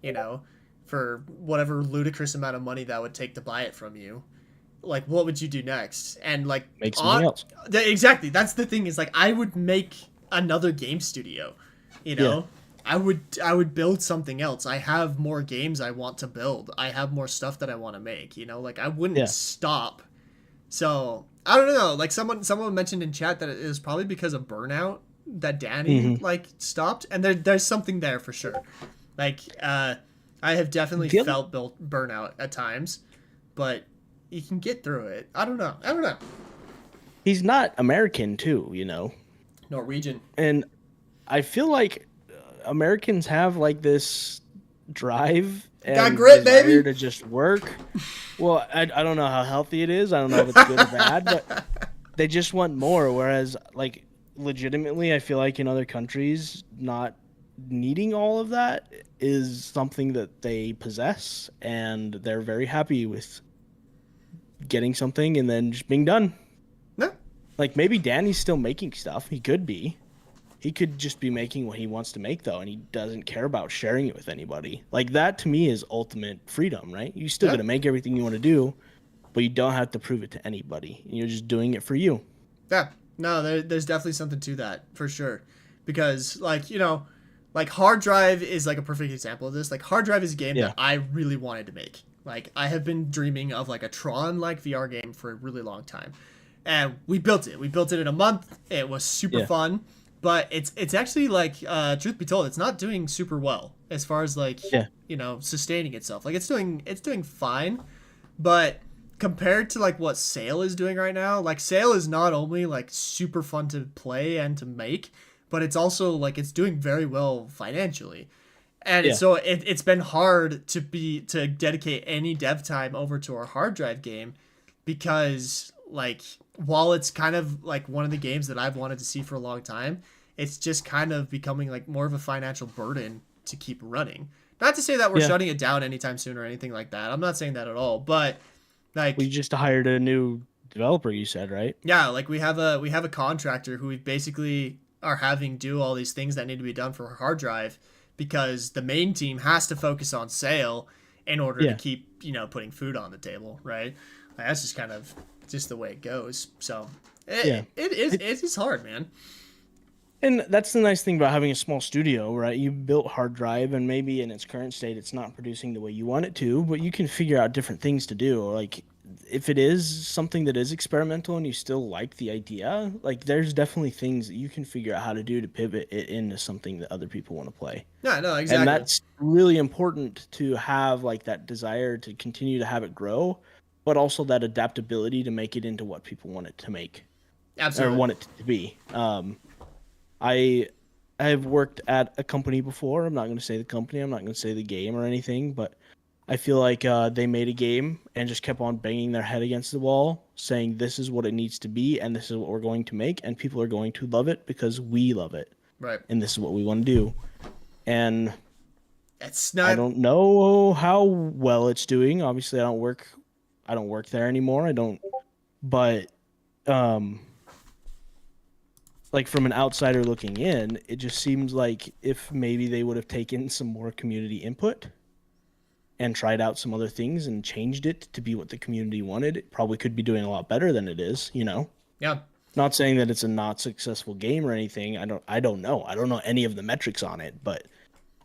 you know, for whatever ludicrous amount of money that would take to buy it from you, like, what would you do next? And like, make something else. Exactly. That's the thing, is like, I would make another game studio, you know. Yeah. I would build something else. I have more games I want to build. I have more stuff that I want to make, you know, like I wouldn't stop. So I don't know. Like someone mentioned in chat that it was probably because of Burnout that Danny like stopped, and there's something there for sure. Like I have definitely felt burnout at times, but you can get through it. I don't know. He's not American too, you know. Norwegian. And I feel like Americans have like this drive and grit, desire baby, to just work. Well, I don't know how healthy it is. I don't know if it's good or bad, but they just want more. Whereas, like, legitimately, I feel like in other countries, not needing all of that is something that they possess, and they're very happy with getting something and then just being done. No. Like, maybe Danny's still making stuff. He could be. He could just be making what he wants to make, though, and he doesn't care about sharing it with anybody. Like, that, to me, is ultimate freedom, right? You still got to make everything you want to do, but you don't have to prove it to anybody. You're just doing it for you. Yeah. No, there's definitely something to that, for sure. Because, like, you know, like, Hard Drive is, like, a perfect example of this. Like, Hard Drive is a game that I really wanted to make. Like, I have been dreaming of, like, a Tron-like VR game for a really long time. And we built it. We built it in a month. It was super fun. But it's actually, like, truth be told, it's not doing super well as far as, like, you know, sustaining itself. Like, it's doing fine, but compared to, like, what Sail is doing right now, like, Sail is not only, like, super fun to play and to make, but it's also, like, it's doing very well financially. And so it's been hard to dedicate any dev time over to our Hard Drive game because, like, while it's kind of like one of the games that I've wanted to see for a long time, it's just kind of becoming like more of a financial burden to keep running. Not to say that we're shutting it down anytime soon or anything like that. I'm not saying that at all, but like, we just hired a new developer, you said, right? Yeah, like we have a contractor who we basically are having do all these things that need to be done for Hard Drive because the main team has to focus on Sail in order to keep, you know, putting food on the table, right? Like, that's just kind of just the way it goes. So it is hard, man. And that's the nice thing about having a small studio, right? You built hard drive, and maybe in its current state, it's not producing the way you want it to, but you can figure out different things to do. Like, if it is something that is experimental and you still like the idea, like, there's definitely things that you can figure out how to do to pivot it into something that other people want to play. Yeah, no, And exactly. that's really important to have, like, that desire to continue to have it grow, but also that adaptability to make it into what people want it to make or Absolutely. want it to be. I have worked at a company before. I'm not going to say the company. I'm not going to say the game or anything, but I feel like they made a game and just kept on banging their head against the wall, saying this is what it needs to be and this is what we're going to make, and people are going to love it because we love it, Right. and this is what we want to do. And It's I not. don't know how well it's doing. Obviously, I don't work there anymore. I don't, but um like from an outsider looking in, it just seems like if maybe they would have taken some more community input and tried out some other things and changed it to be what the community wanted, it probably could be doing a lot better than it is, you know? Yeah. Not saying that it's a not successful game or anything. I don't know. I don't know any of the metrics on it, but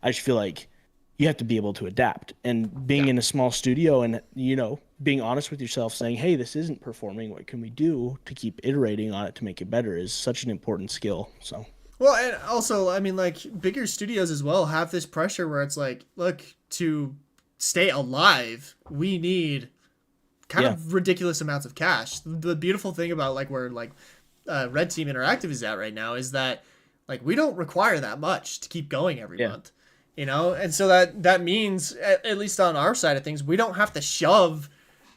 I just feel like you have to be able to adapt. And being Yeah. in a small studio and, you know, being honest with yourself, saying, hey, this isn't performing. What can we do to keep iterating on it to make it better is such an important skill. So, Well, and also, I mean, like bigger studios as well have this pressure where it's like, look, to stay alive, we need kind yeah, of ridiculous amounts of cash. The beautiful thing about like where like Red Team Interactive is at right now is that like we don't require that much to keep going every yeah, month, you know, and so that means at least on our side of things, we don't have to shove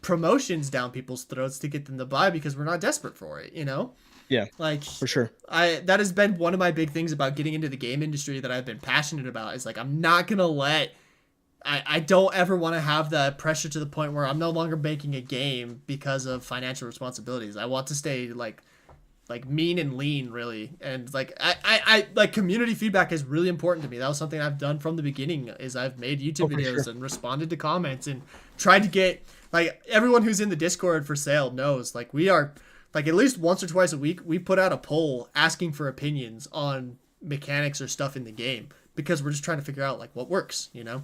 promotions down people's throats to get them to buy because we're not desperate for it, you know. yeah, Like for sure. I that has been one of my big things about getting into the game industry that I've been passionate about is like I'm not gonna let I don't ever want to have that pressure to the point where I'm no longer making a game because of financial responsibilities. I want to stay like mean and lean really, and like I like community feedback is really important to me. That was something I've done from the beginning is I've made Oh, YouTube for videos sure. and responded to comments and tried to get like everyone who's in the Discord for sale knows like we are like at least once or twice a week we put out a poll asking for opinions on mechanics or stuff in the game because we're just trying to figure out like what works, you know.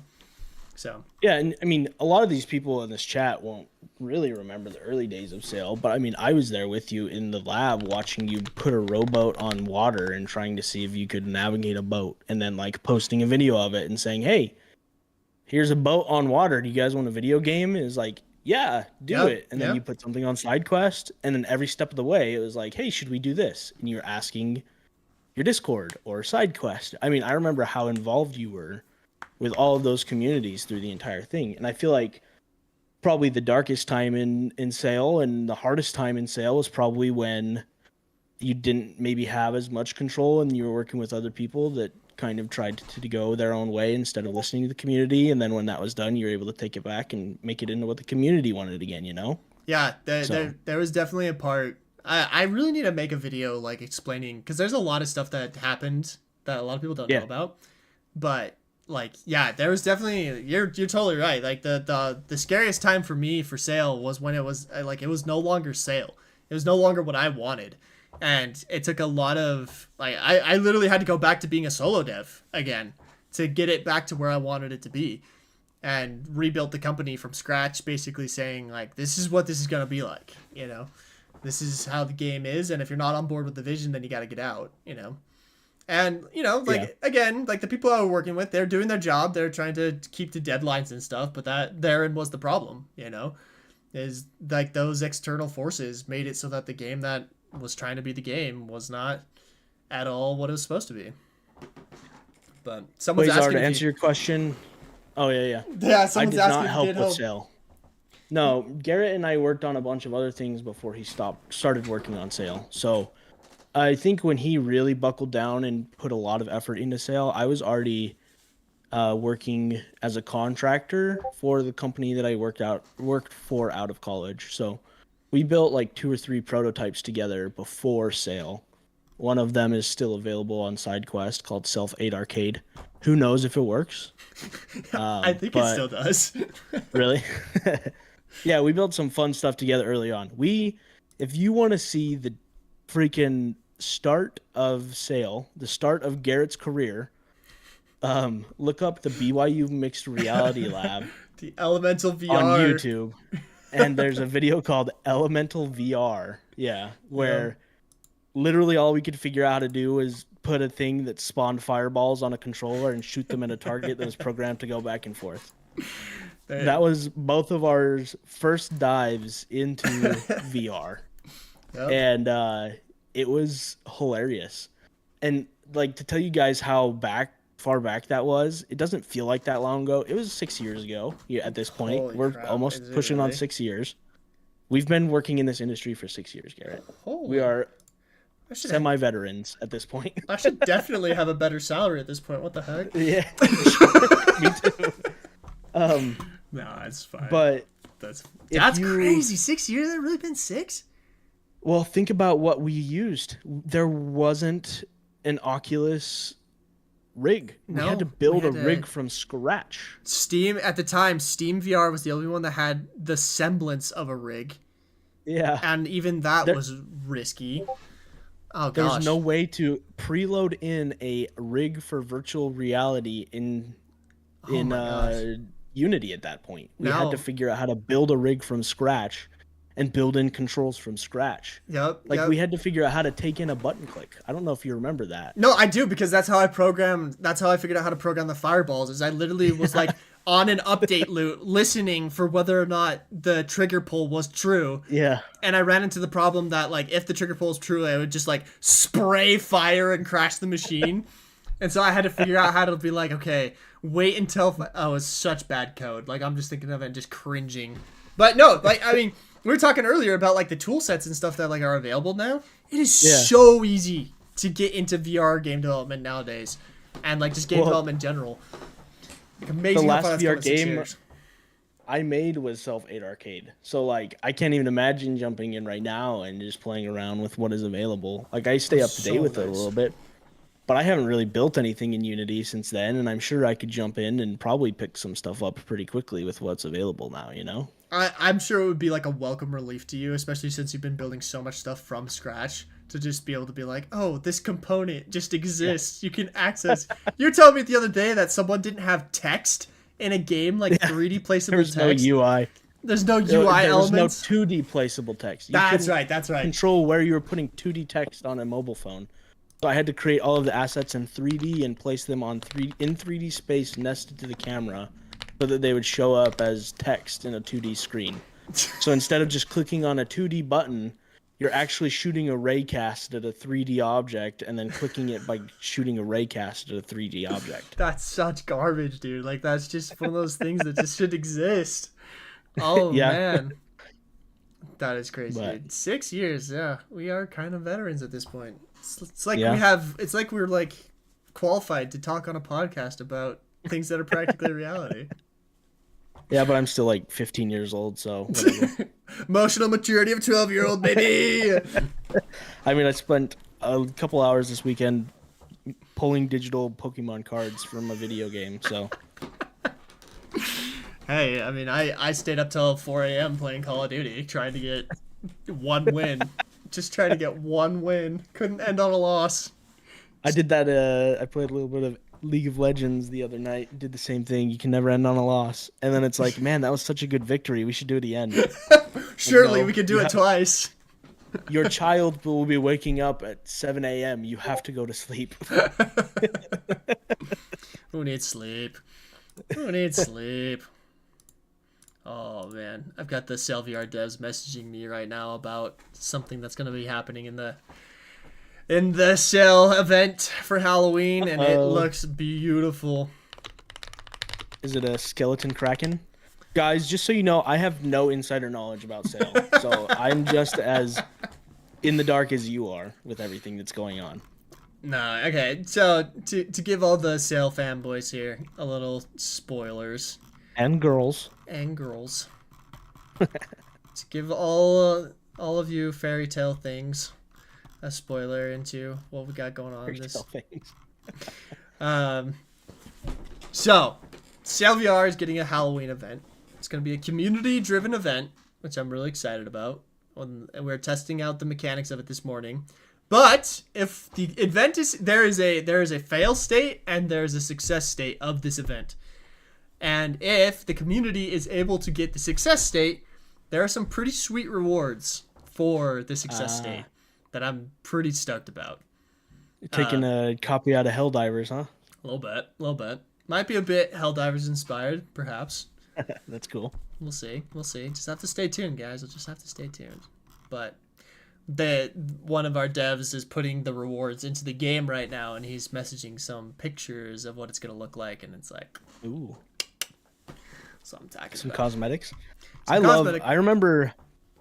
So Yeah, and I mean, a lot of these people in this chat won't really remember the early days of Sail, but I mean, I was there with you in the lab watching you put a rowboat on water and trying to see if you could navigate a boat, and then like posting a video of it and saying, "Hey, here's a boat on water. Do you guys want a video game?" Is like, "Yeah, do yep, it." And then yep. you put something on side quest, and then every step of the way, it was like, "Hey, should we do this?" And you're asking your Discord or side quest. I mean, I remember how involved you were with all of those communities through the entire thing. And I feel like probably the darkest time in sale and the hardest time in sale was probably when you didn't maybe have as much control and you were working with other people that kind of tried to go their own way instead of listening to the community. And then when that was done, you were able to take it back and make it into what the community wanted again, you know? Yeah, So there was definitely a part. I really need to make a video like explaining because there's a lot of stuff that happened that a lot of people don't know yeah, about. But like, yeah, there was definitely you're totally right. Like the scariest time for me for sale was when it was like it was no longer sale. It was no longer what I wanted, and it took a lot of like I literally had to go back to being a solo dev again to get it back to where I wanted it to be and rebuilt the company from scratch, basically saying like this is what this is gonna be like, you know, this is how the game is, and if you're not on board with the vision, then you got to get out, you know. And you know, yeah. like again, like the people I were working with, they're doing their job, they're trying to keep to deadlines and stuff, but that therein was the problem, you know, is like those external forces made it so that the game that was trying to be the game was not at all what it was supposed to be. But someone's Quasar, asking to if answer you, your question. Oh, yeah, yeah. yeah, I someone's did asking not if you help did with help. sale. No, Garrett and I worked on a bunch of other things before he started working on sale. So I think when he really buckled down and put a lot of effort into sale, I was already working as a contractor for the company that I worked for out of college. So we built like 2 or 3 prototypes together before sale. One of them is still available on SideQuest called Self 8 Arcade. Who knows if it works? I think it But still does. really, yeah, we built some fun stuff together early on. If you want to see the freaking start of sale, the start of Garett's career, look up the BYU Mixed Reality Lab The Elemental VR. on YouTube, and there's a video called Elemental VR. Yeah, where literally all we could figure out how to do is put a thing that spawned fireballs on a controller and shoot them at a target that was programmed to go back and forth. That was both of our first dives into VR. Yep. And it was hilarious. And like, to tell you guys how far back that was, it doesn't feel like that long ago. It was 6 years ago. Yeah, at this point, Holy we're crap. almost pushing on 6 years. We've been working in this industry for 6 years, Garett. We are semi-veterans at this point. I should definitely have a better salary at this point. What the heck? Yeah, me too. No, it's fine. But that's crazy. 6 years? Has it really been 6? Well, think about what we used. There wasn't an Oculus rig. No, we had to build a rig from scratch. Steam, at the time, Steam VR was the only one that had the semblance of a rig. Yeah. And even that was risky. Oh, gosh. There was no way to preload in a rig for virtual reality in Unity at that point. We had to figure out how to build a rig from scratch and build in controls from scratch. We had to figure out how to take in a button click. I don't know if you remember that. No, I do, because that's how I figured out how to program the fireballs. Is I literally was like on an update loop listening for whether or not the trigger pull was true. Yeah. And I ran into the problem that like if the trigger pull is true, I would just like spray fire and crash the machine. And so I had to figure out how to be like, okay, wait until it's such bad code. Like I'm just thinking of it and just cringing. But no, like I mean, we were talking earlier about like the tool sets and stuff that like are available now. It is so easy to get into VR game development nowadays, and like just game development in general. Like amazing. The last VR game I made was Self 8 Arcade, so like I can't even imagine jumping in right now and just playing around with what is available. Like I stay up to date with it a little bit, but I haven't really built anything in Unity since then, and I'm sure I could jump in and probably pick some stuff up pretty quickly with what's available now. You know. I'm sure it would be like a welcome relief to you, especially since you've been building so much stuff from scratch, to just be able to be like, oh, this component just exists. You can access. You were telling me the other day that someone didn't have text in a game, like 3D placeable text. There's no UI. There's no UI elements. There's no 2D placeable text. That's right. Control where you were putting 2D text on a mobile phone. So I had to create all of the assets in 3D and place them in 3D space nested to the camera, so that they would show up as text in a 2D screen. So instead of just clicking on a 2D button, you're actually shooting a raycast at a 3D object and then clicking it by shooting a raycast at a 3D object. That's such garbage, dude. Like, that's just one of those things that just should exist. Oh, man. That is crazy, dude. 6 years, yeah. We are kind of veterans at this point. It's like it's like we're like qualified to talk on a podcast about things that are practically reality. Yeah, but I'm still like 15 years old, so whatever. Emotional maturity of 12-year-old, baby. I mean, I spent a couple hours this weekend pulling digital Pokemon cards from a video game, so. Hey, I mean, I stayed up till 4 a.m. playing Call of Duty, trying to get one win. Just trying to get one win. Couldn't end on a loss. I did that. I played a little bit of League of Legends the other night. Did the same thing. You can never end on a loss. And then it's like, man, that was such a good victory. We should do it again. Surely we could do it twice. Your child will be waking up at 7 a.m. You have to go to sleep. Who needs sleep? Who needs sleep? Oh, man. I've got the CellVR devs messaging me right now about something that's going to be happening in the Cell event for Halloween, and it looks beautiful. Is it a skeleton kraken? Guys, just so you know, I have no insider knowledge about Cell, so I'm just as in the dark as you are with everything that's going on. No, okay. So, to give all the Cell fanboys here a little spoilers. And girls. To give all of you fairy tale things a spoiler into what we got going on in this. So, CellVR is getting a Halloween event. It's going to be a community-driven event, which I'm really excited about. And we're testing out the mechanics of it this morning. But if the event is there is a fail state and there's a success state of this event. And if the community is able to get the success state, there are some pretty sweet rewards for the success state that I'm pretty stoked about. You're taking a copy out of Helldivers, huh? A little bit. Might be a bit Helldivers inspired, perhaps. That's cool. We'll see. Just have to stay tuned, guys. We'll just have to stay tuned. But one of our devs is putting the rewards into the game right now, and he's messaging some pictures of what it's gonna look like, and it's like, ooh. So I'm talking some about cosmetics. I remember.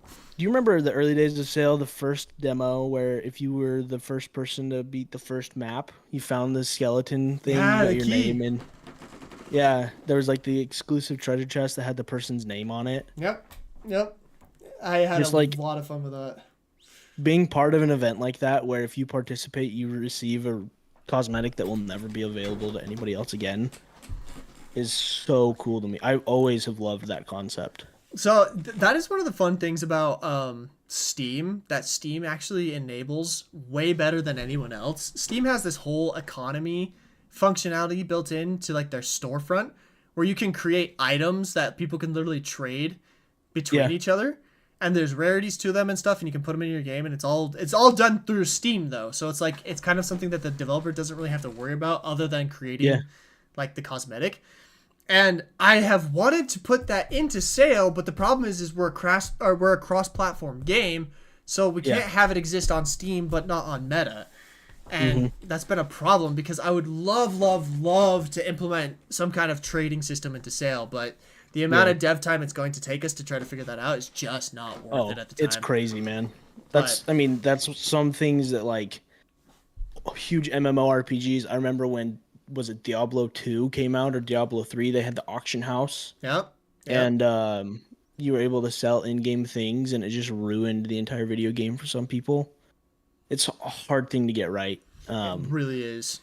Do you remember the early days of Sail, the first demo where if you were the first person to beat the first map, you found the skeleton thing, you got your name in. Yeah, there was like the exclusive treasure chest that had the person's name on it. Yep. I had a lot of fun with that. Being part of an event like that, where if you participate, you receive a cosmetic that will never be available to anybody else again, is so cool to me. I always have loved that concept. So that is one of the fun things about Steam, that Steam actually enables way better than anyone else. Steam has this whole economy functionality built into like their storefront where you can create items that people can literally trade between each other, and there's rarities to them and stuff, and you can put them in your game, and it's all done through Steam though. So it's like it's kind of something that the developer doesn't really have to worry about other than creating like the cosmetic. And I have wanted to put that into Sail, but the problem is we're a cross-platform game, so we can't have it exist on Steam but not on Meta. And that's been a problem because I would love to implement some kind of trading system into Sail, but the amount of dev time it's going to take us to try to figure that out is just not worth it at the time. It's crazy, man. That's some things that like huge MMORPGs. I remember when was it Diablo 2 came out or Diablo 3, they had the auction house. Yep. And you were able to sell in-game things, and it just ruined the entire video game for some people. It's a hard thing to get right. It really is.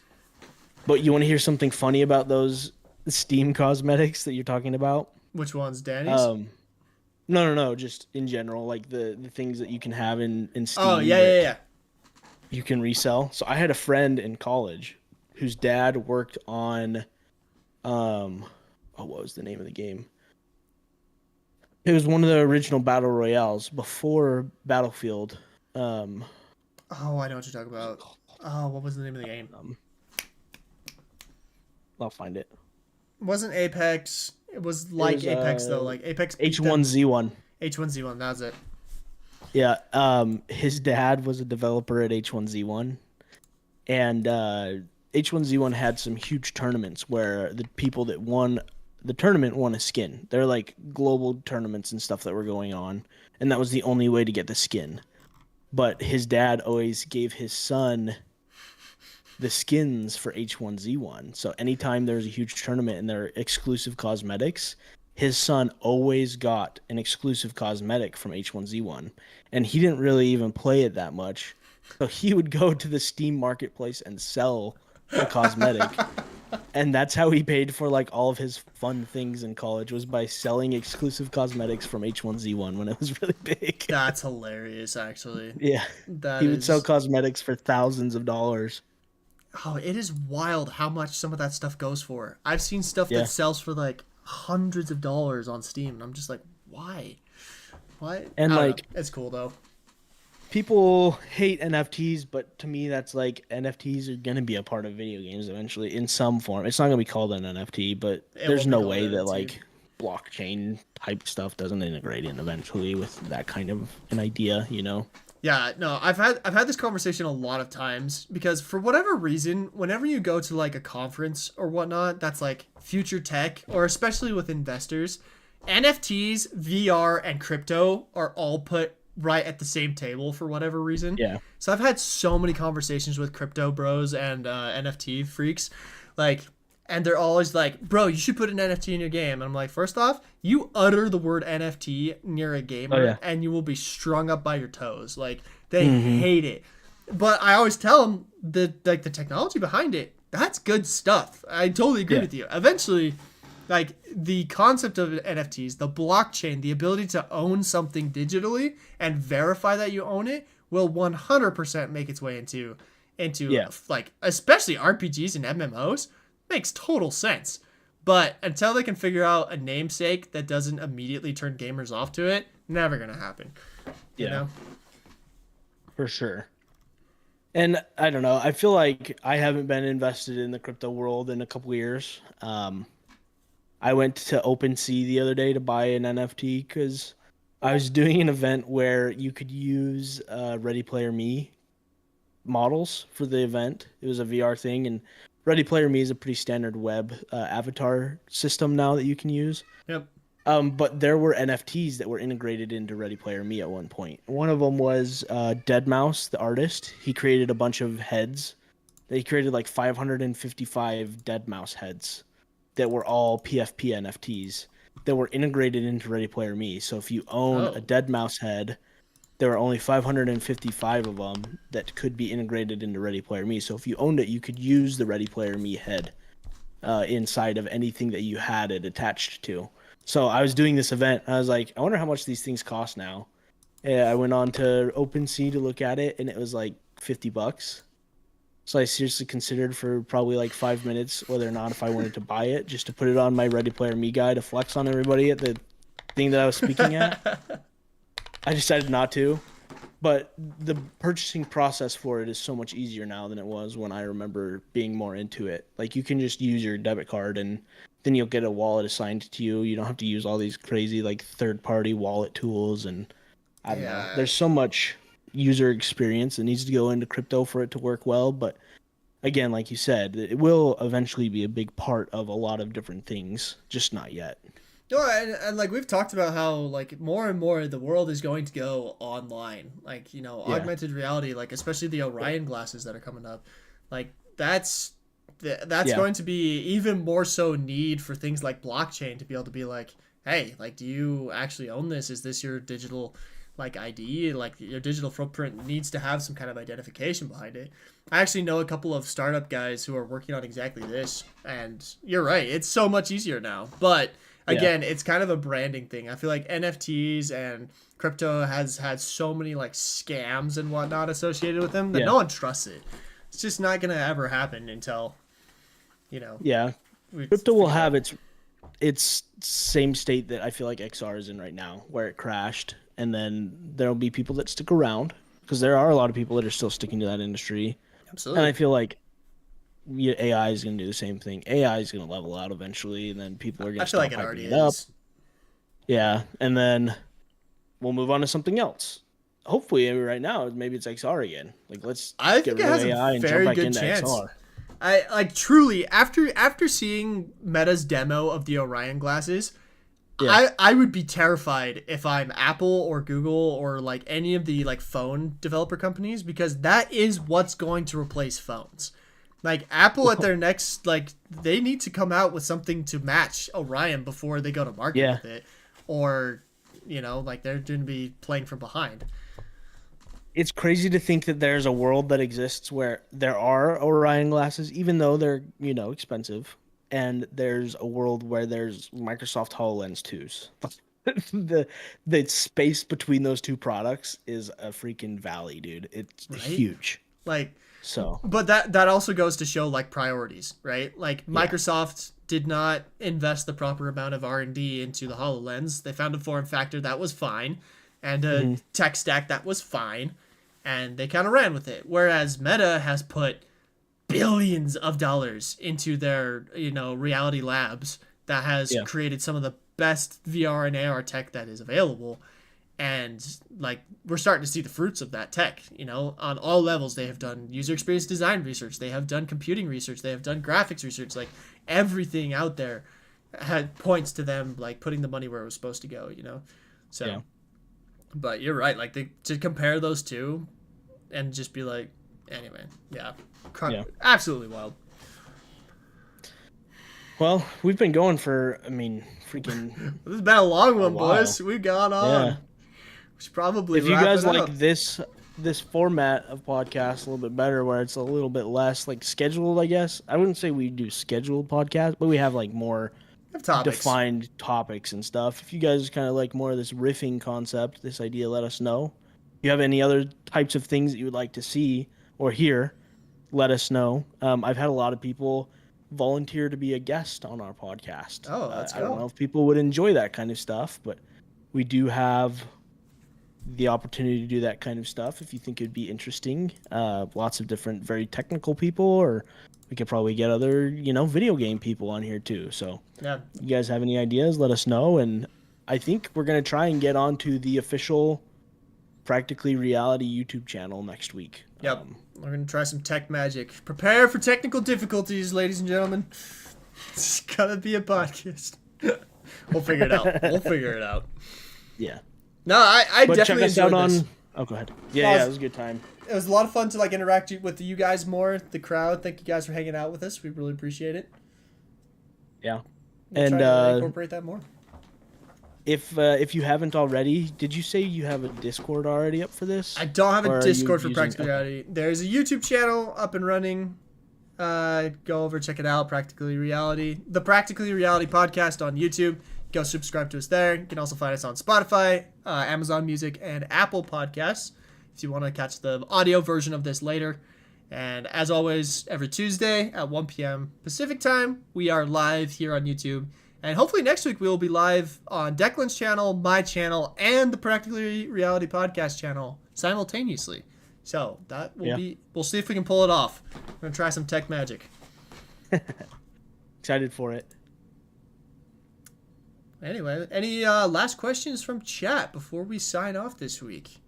But you want to hear something funny about those Steam cosmetics that you're talking about? Which ones, Danny's? No, just in general, like the things that you can have in Steam. Oh, yeah. You can resell. So I had a friend in college whose dad worked on, what was the name of the game? It was one of the original battle royales before Battlefield. I know what you're talking about. Oh, what was the name of the game? I'll find it. It wasn't Apex. It was like Apex though, like Apex. H1Z1. H1Z1. That's it. Yeah. His dad was a developer at H1Z1, and H1Z1 had some huge tournaments where the people that won the tournament won a skin. They're like global tournaments and stuff that were going on, and that was the only way to get the skin. But his dad always gave his son the skins for H1Z1. So anytime there was a huge tournament and there were exclusive cosmetics, his son always got an exclusive cosmetic from H1Z1. And he didn't really even play it that much. So he would go to the Steam marketplace and sell the cosmetic. And that's how he paid for like all of his fun things in college, was by selling exclusive cosmetics from H1Z1 when it was really big. That's hilarious, actually. Yeah. He would sell cosmetics for thousands of dollars. Oh, it is wild how much some of that stuff goes for. I've seen stuff that sells for like hundreds of dollars on Steam, and I'm just like, why? What? And like, it's cool though. People hate NFTs, but to me, that's like NFTs are going to be a part of video games eventually in some form. It's not going to be called an NFT, but there's no way that like blockchain type stuff doesn't integrate in eventually with that kind of an idea, you know? Yeah, no, I've had this conversation a lot of times because for whatever reason, whenever you go to like a conference or whatnot, that's like future tech, or especially with investors, NFTs, VR, and crypto are all put right at the same table for whatever reason. Yeah. So I've had so many conversations with crypto bros and NFT freaks, like, and they're always like, bro, you should put an NFT in your game. And I'm like, first off, you utter the word NFT near a gamer and you will be strung up by your toes. Like, they hate it. But I always tell them that like the technology behind it, that's good stuff. I totally agree with you. Eventually, like the concept of NFTs, the blockchain, the ability to own something digitally and verify that you own it will 100% make its way into Yeah. like especially RPGs and MMOs. Makes total sense. But until they can figure out a namesake that doesn't immediately turn gamers off to it, never gonna happen. You know? For sure. And I don't know. I feel like I haven't been invested in the crypto world in a couple years. I went to OpenSea the other day to buy an NFT because I was doing an event where you could use Ready Player Me models for the event. It was a VR thing, and Ready Player Me is a pretty standard web avatar system now that you can use. Yep. But there were NFTs that were integrated into Ready Player Me at one point. One of them was Deadmau5, the artist. He created a bunch of heads. He created like 555 Deadmau5 heads that were all PFP NFTs that were integrated into Ready Player Me. So if you own a Deadmau5 head, there are only 555 of them that could be integrated into Ready Player Me. So if you owned it, you could use the Ready Player Me head inside of anything that you had it attached to. So I was doing this event. I was like, I wonder how much these things cost now. And I went on to OpenSea to look at it, and it was like $50. So I seriously considered for probably like 5 minutes whether or not if I wanted to buy it, just to put it on my Ready Player Me guy to flex on everybody at the thing that I was speaking at. I decided not to. But the purchasing process for it is so much easier now than it was when I remember being more into it. Like, you can just use your debit card and then you'll get a wallet assigned to you. You don't have to use all these crazy like third-party wallet tools, and I don't know. There's so much user experience that needs to go into crypto for it to work well. But again, like you said, it will eventually be a big part of a lot of different things, just not yet. No, and like we've talked about how like more and more the world is going to go online. Like, you know, augmented reality, like especially the Orion glasses that are coming up, like that's going to be even more so need for things like blockchain to be able to be like, hey, like, do you actually own this? Is this your digital like ID? Like, your digital footprint needs to have some kind of identification behind it. I actually know a couple of startup guys who are working on exactly this, and you're right, it's so much easier now. But again, it's kind of a branding thing. I feel like NFTs and crypto has had so many like scams and whatnot associated with them that no one trusts it. It's just not gonna ever happen until, you know. Yeah, crypto will have its same state that I feel like XR is in right now, where it crashed, and then there'll be people that stick around because there are a lot of people that are still sticking to that industry. Absolutely. And I feel like AI is going to do the same thing. AI is going to level out eventually, and then people are going to stop like it already hyping it up. is. Yeah, and then we'll move on to something else. Hopefully, right now, maybe it's XR again. Like, let's get rid of AI and jump back into XR. I like truly after seeing Meta's demo of the Orion glasses, I would be terrified if I'm Apple or Google or like any of the like phone developer companies, because that is what's going to replace phones. Like, Apple at their next, like, they need to come out with something to match Orion before they go to market with it. Or, you know, like, they're going to be playing from behind. It's crazy to think that there's a world that exists where there are Orion glasses, even though they're, you know, expensive. And there's a world where there's Microsoft HoloLens 2s. The space between those two products is a freaking valley, dude. It's huge. Like... So, but that also goes to show like priorities, right? Like, Microsoft did not invest the proper amount of R&D into the HoloLens. They found a form factor that was fine, and a tech stack that was fine, and they kind of ran with it. Whereas Meta has put billions of dollars into their, you know, reality labs that has created some of the best VR and AR tech that is available. And like, we're starting to see the fruits of that tech, you know, on all levels. They have done user experience design research. They have done computing research. They have done graphics research. Like, everything out there points to them, like, putting the money where it was supposed to go, you know? So, but you're right. Like, to compare those two and just be like, anyway, absolutely wild. Well, we've been going for, I mean, freaking... This has been a long one, boys. We've gone on. Yeah. Probably, if you guys like this format of podcast a little bit better, where it's a little bit less like scheduled, I guess I wouldn't say we do scheduled podcasts, but we have like more defined topics and stuff. If you guys kind of like more of this riffing concept, this idea, let us know. you have any other types of things that you would like to see or hear, let us know. I've had a lot of people volunteer to be a guest on our podcast. Oh, let's I don't go. know if people would enjoy that kind of stuff, but we do have the opportunity to do that kind of stuff if you think it'd be interesting. Lots of different, very technical people, or we could probably get other, video game people on here too. So Yeah. you guys have any ideas, let us know. And I think we're going to try and get onto the official Practically Reality YouTube channel next week. Yep. We're going to try some tech magic. Prepare for technical difficulties, ladies and gentlemen. It's going to be a podcast. We'll figure it out. Yeah. No, I But definitely check us out enjoyed this. on... Oh, go ahead. Yeah, it was a good time. It was a lot of fun to like interact with you guys more, the crowd. Thank you guys for hanging out with us. We really appreciate it. Yeah. We'll And try to incorporate that more. if you haven't already, did you say you have a Discord already up for this? I don't have Or a are Discord you for Practical Reality. There's a YouTube channel up and running. Go over, check it out. Practically Reality, the Practically Reality podcast on YouTube. Go subscribe to us there. You can also find us on Spotify, Amazon Music, and Apple Podcasts if you want to catch the audio version of this later. And as always, every Tuesday at 1 p.m. Pacific time, we are live here on YouTube. And hopefully next week we will be live on Declan's channel, my channel, and the Practically Reality podcast channel simultaneously. So that will be, we'll see if we can pull it off. We're going to try some tech magic. Excited for it. Anyway, any last questions from chat before we sign off this week?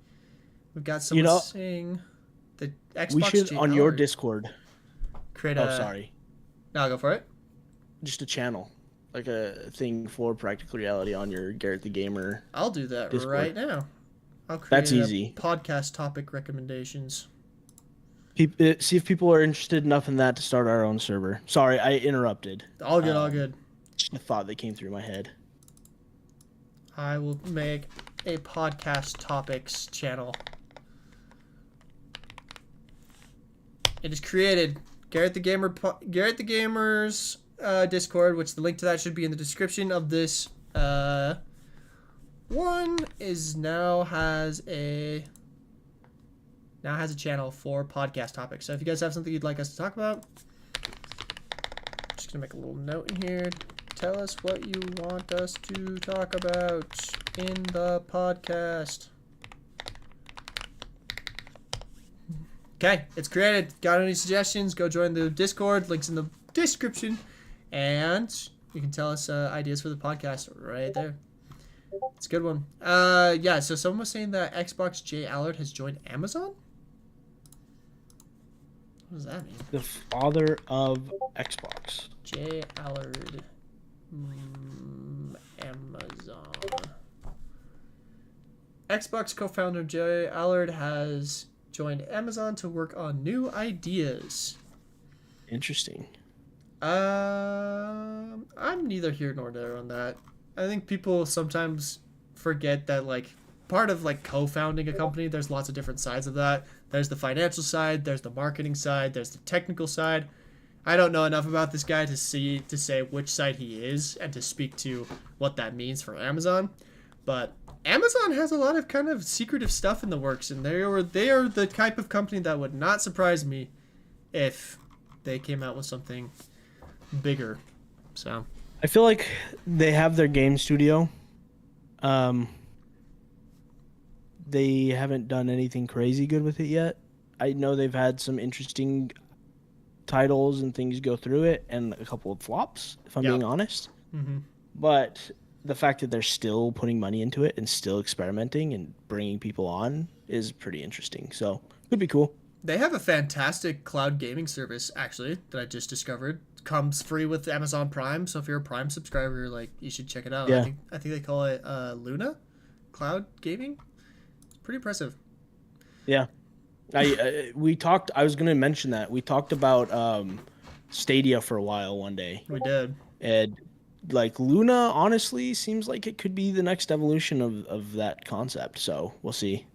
We've got someone saying the Xbox we should, on your Allard Discord, create oh, sorry. No, go for it. Just a channel. Like a thing for Practical Reality on your Garett the Gamer. I'll do that Discord. right now. I'll create That's easy. Podcast topic recommendations. See if people are interested enough in that to start our own server. Sorry, I interrupted. All good, all good. Just a thought that came through my head. I will make a podcast topics channel. It is created. Garett the Gamer's Discord, which the link to that should be in the description of this one, is now has a channel for podcast topics. So if you guys have something you'd like us to talk about, I'm just gonna make a little note in here. Tell us what you want us to talk about in the podcast. Okay, it's created. Got any suggestions? Go join the Discord. Links in the description. And you can tell us ideas for the podcast right there. It's a good one. Yeah, so someone was saying that Xbox J. Allard has joined Amazon? What does that mean? The father of Xbox. J. Allard. Amazon. Xbox co-founder J. Allard has joined Amazon to work on new ideas. Interesting. I'm neither here nor there on that. I think people sometimes forget that, like, part of, like, co-founding a company, there's lots of different sides of that. There's the financial side, there's the marketing side, there's the technical side. I don't know enough about this guy to say which side he is and to speak to what that means for Amazon. But Amazon has a lot of kind of secretive stuff in the works, and they are the type of company that would not surprise me if they came out with something bigger. So I feel like they have their game studio. They haven't done anything crazy good with it yet. I know they've had some interesting titles and things go through it, and a couple of flops, if I'm being honest. Mm-hmm. But the fact that they're still putting money into it and still experimenting and bringing people on is pretty interesting. So could be cool. They have a fantastic cloud gaming service, actually, that I just discovered. It comes free with Amazon Prime, so if you're a Prime subscriber, like, you should check it out. Yeah. I think they call it Luna Cloud Gaming. It's pretty impressive. Yeah. I was going to mention that. We talked about Stadia for a while one day. We did. And like Luna honestly seems like it could be the next evolution of that concept. So we'll see.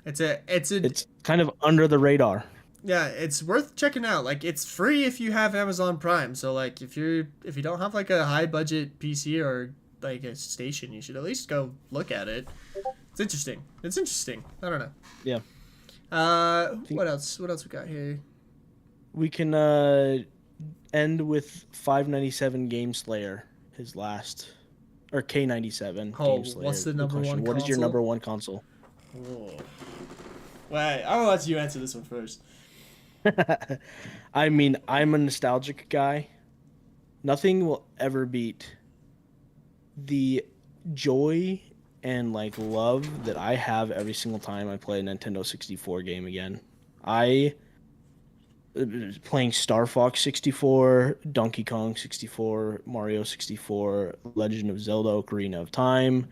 It's kind of under the radar. Yeah, it's worth checking out. Like, it's free if you have Amazon Prime. So like if you don't have like a high budget PC or like a station, you should at least go look at it. It's interesting. It's interesting. I don't know. Yeah. What else? What else we got here? We can end with 597 Game Slayer, his last, or K97 Oh, Game Slayer. what's the number one What is your console? number one console? Oh. Wait, I'm gonna let you answer this one first. I mean, I'm a nostalgic guy. Nothing will ever beat the joy and like love that I have every single time I play a Nintendo 64 game again. I playing Star Fox 64, Donkey Kong 64, Mario 64, Legend of Zelda: Ocarina of Time.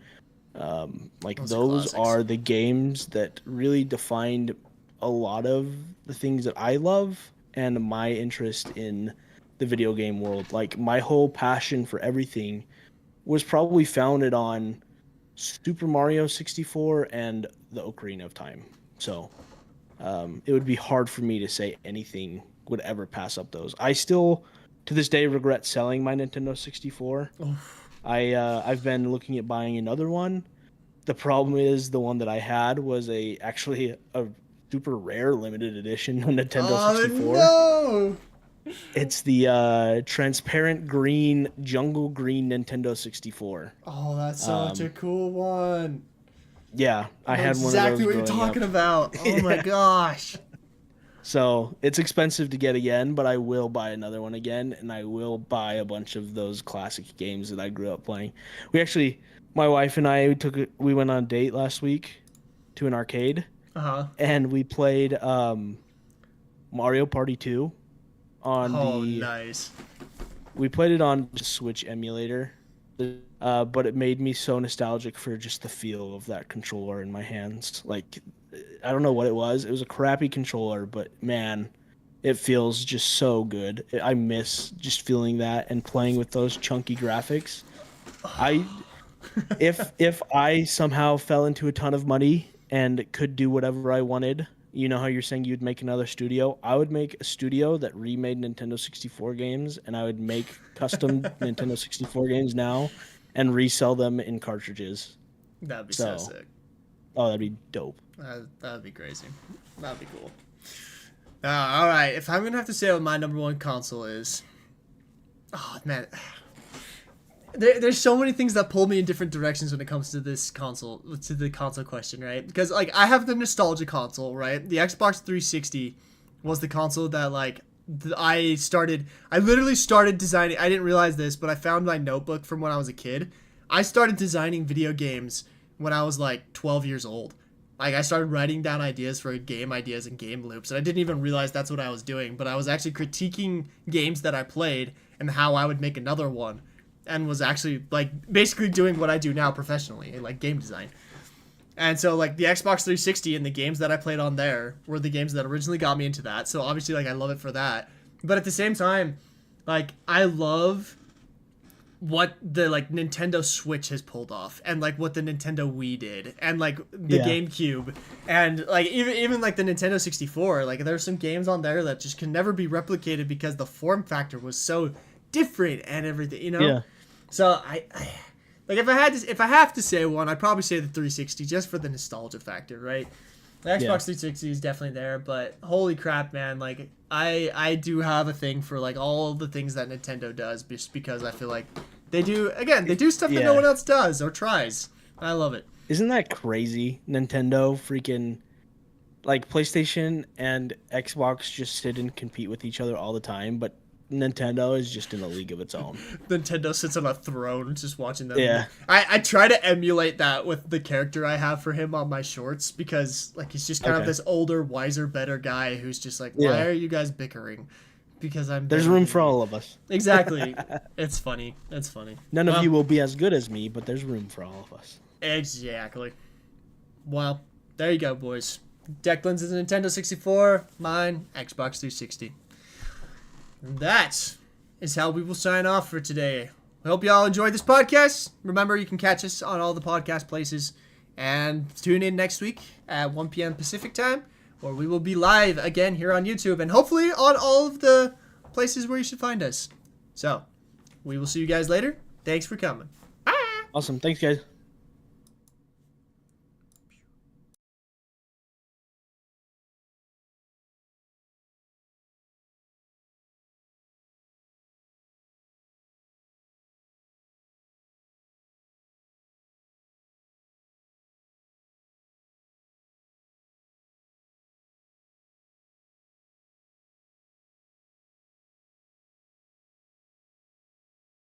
Those are the games that really defined a lot of the things that I love and my interest in the video game world. Like, my whole passion for everything was probably founded on Super Mario 64 and the Ocarina of Time. So it would be hard for me to say anything would ever pass up those. I still, to this day, regret selling my Nintendo 64. I've been looking at buying another one. The problem is the one that I had was actually a super rare limited edition Nintendo 64. Oh, no! It's the transparent green, jungle green Nintendo 64. Oh, that's such a cool one. Yeah, I had one of those. Exactly what you're talking about. Oh my gosh. So it's expensive to get again, but I will buy another one again, and I will buy a bunch of those classic games that I grew up playing. My wife and I we went on a date last week to an arcade, and we played Mario Party 2 on nice. We played it on the Switch emulator, but it made me so nostalgic for just the feel of that controller in my hands. Like, I don't know what it was. It was a crappy controller, but man, it feels just so good. I miss just feeling that and playing with those chunky graphics. If I somehow fell into a ton of money and could do whatever I wanted, you know how you're saying you'd make another studio? I would make a studio that remade Nintendo 64 games, and I would make custom Nintendo 64 games now and resell them in cartridges. That'd be so sick. Oh, that'd be dope. That'd be crazy. That'd be cool. All right, if I'm going to have to say what my number one console is... Oh, man... There's so many things that pull me in different directions when it comes to the console question, right? Because, like, I have the nostalgia console, right? The Xbox 360 was the console that, like, I literally started designing. I didn't realize this, but I found my notebook from when I was a kid. I started designing video games when I was, like, 12 years old. Like, I started writing down ideas for game ideas and game loops, and I didn't even realize that's what I was doing. But I was actually critiquing games that I played and how I would make another one. And was actually, like, basically doing what I do now professionally, like game design. And so, like, the Xbox 360 and the games that I played on there were the games that originally got me into that. So, obviously, like, I love it for that. But at the same time, like, I love what the, like, Nintendo Switch has pulled off. And, like, what the Nintendo Wii did. And, like, the GameCube. And, like, even like, the Nintendo 64. Like, there's some games on there that just can never be replicated because the form factor was so different and everything, you know? Yeah. So I like if I have to say one, I'd probably say the 360 just for the nostalgia factor, right? The Xbox 360 is definitely there, but holy crap, man! Like I do have a thing for like all of the things that Nintendo does, just because I feel like they do stuff that no one else does or tries. I love it. Isn't that crazy? Nintendo freaking, like, PlayStation and Xbox just sit and compete with each other all the time, but Nintendo is just in a league of its own. Nintendo sits on a throne just watching them. Yeah. I try to emulate that with the character I have for him on my shorts, because like he's just kind of this older, wiser, better guy who's just like, why are you guys bickering? Because there's room for all of us. Exactly. It's funny. It's funny. None of you will be as good as me, but there's room for all of us. Exactly. Well, there you go, boys. Declan's is a Nintendo 64, mine Xbox 360. And that is how we will sign off for today. I hope you all enjoyed this podcast. Remember, you can catch us on all the podcast places. And tune in next week at 1 p.m. Pacific time, where we will be live again here on YouTube. And hopefully on all of the places where you should find us. So, we will see you guys later. Thanks for coming. Awesome. Thanks, guys.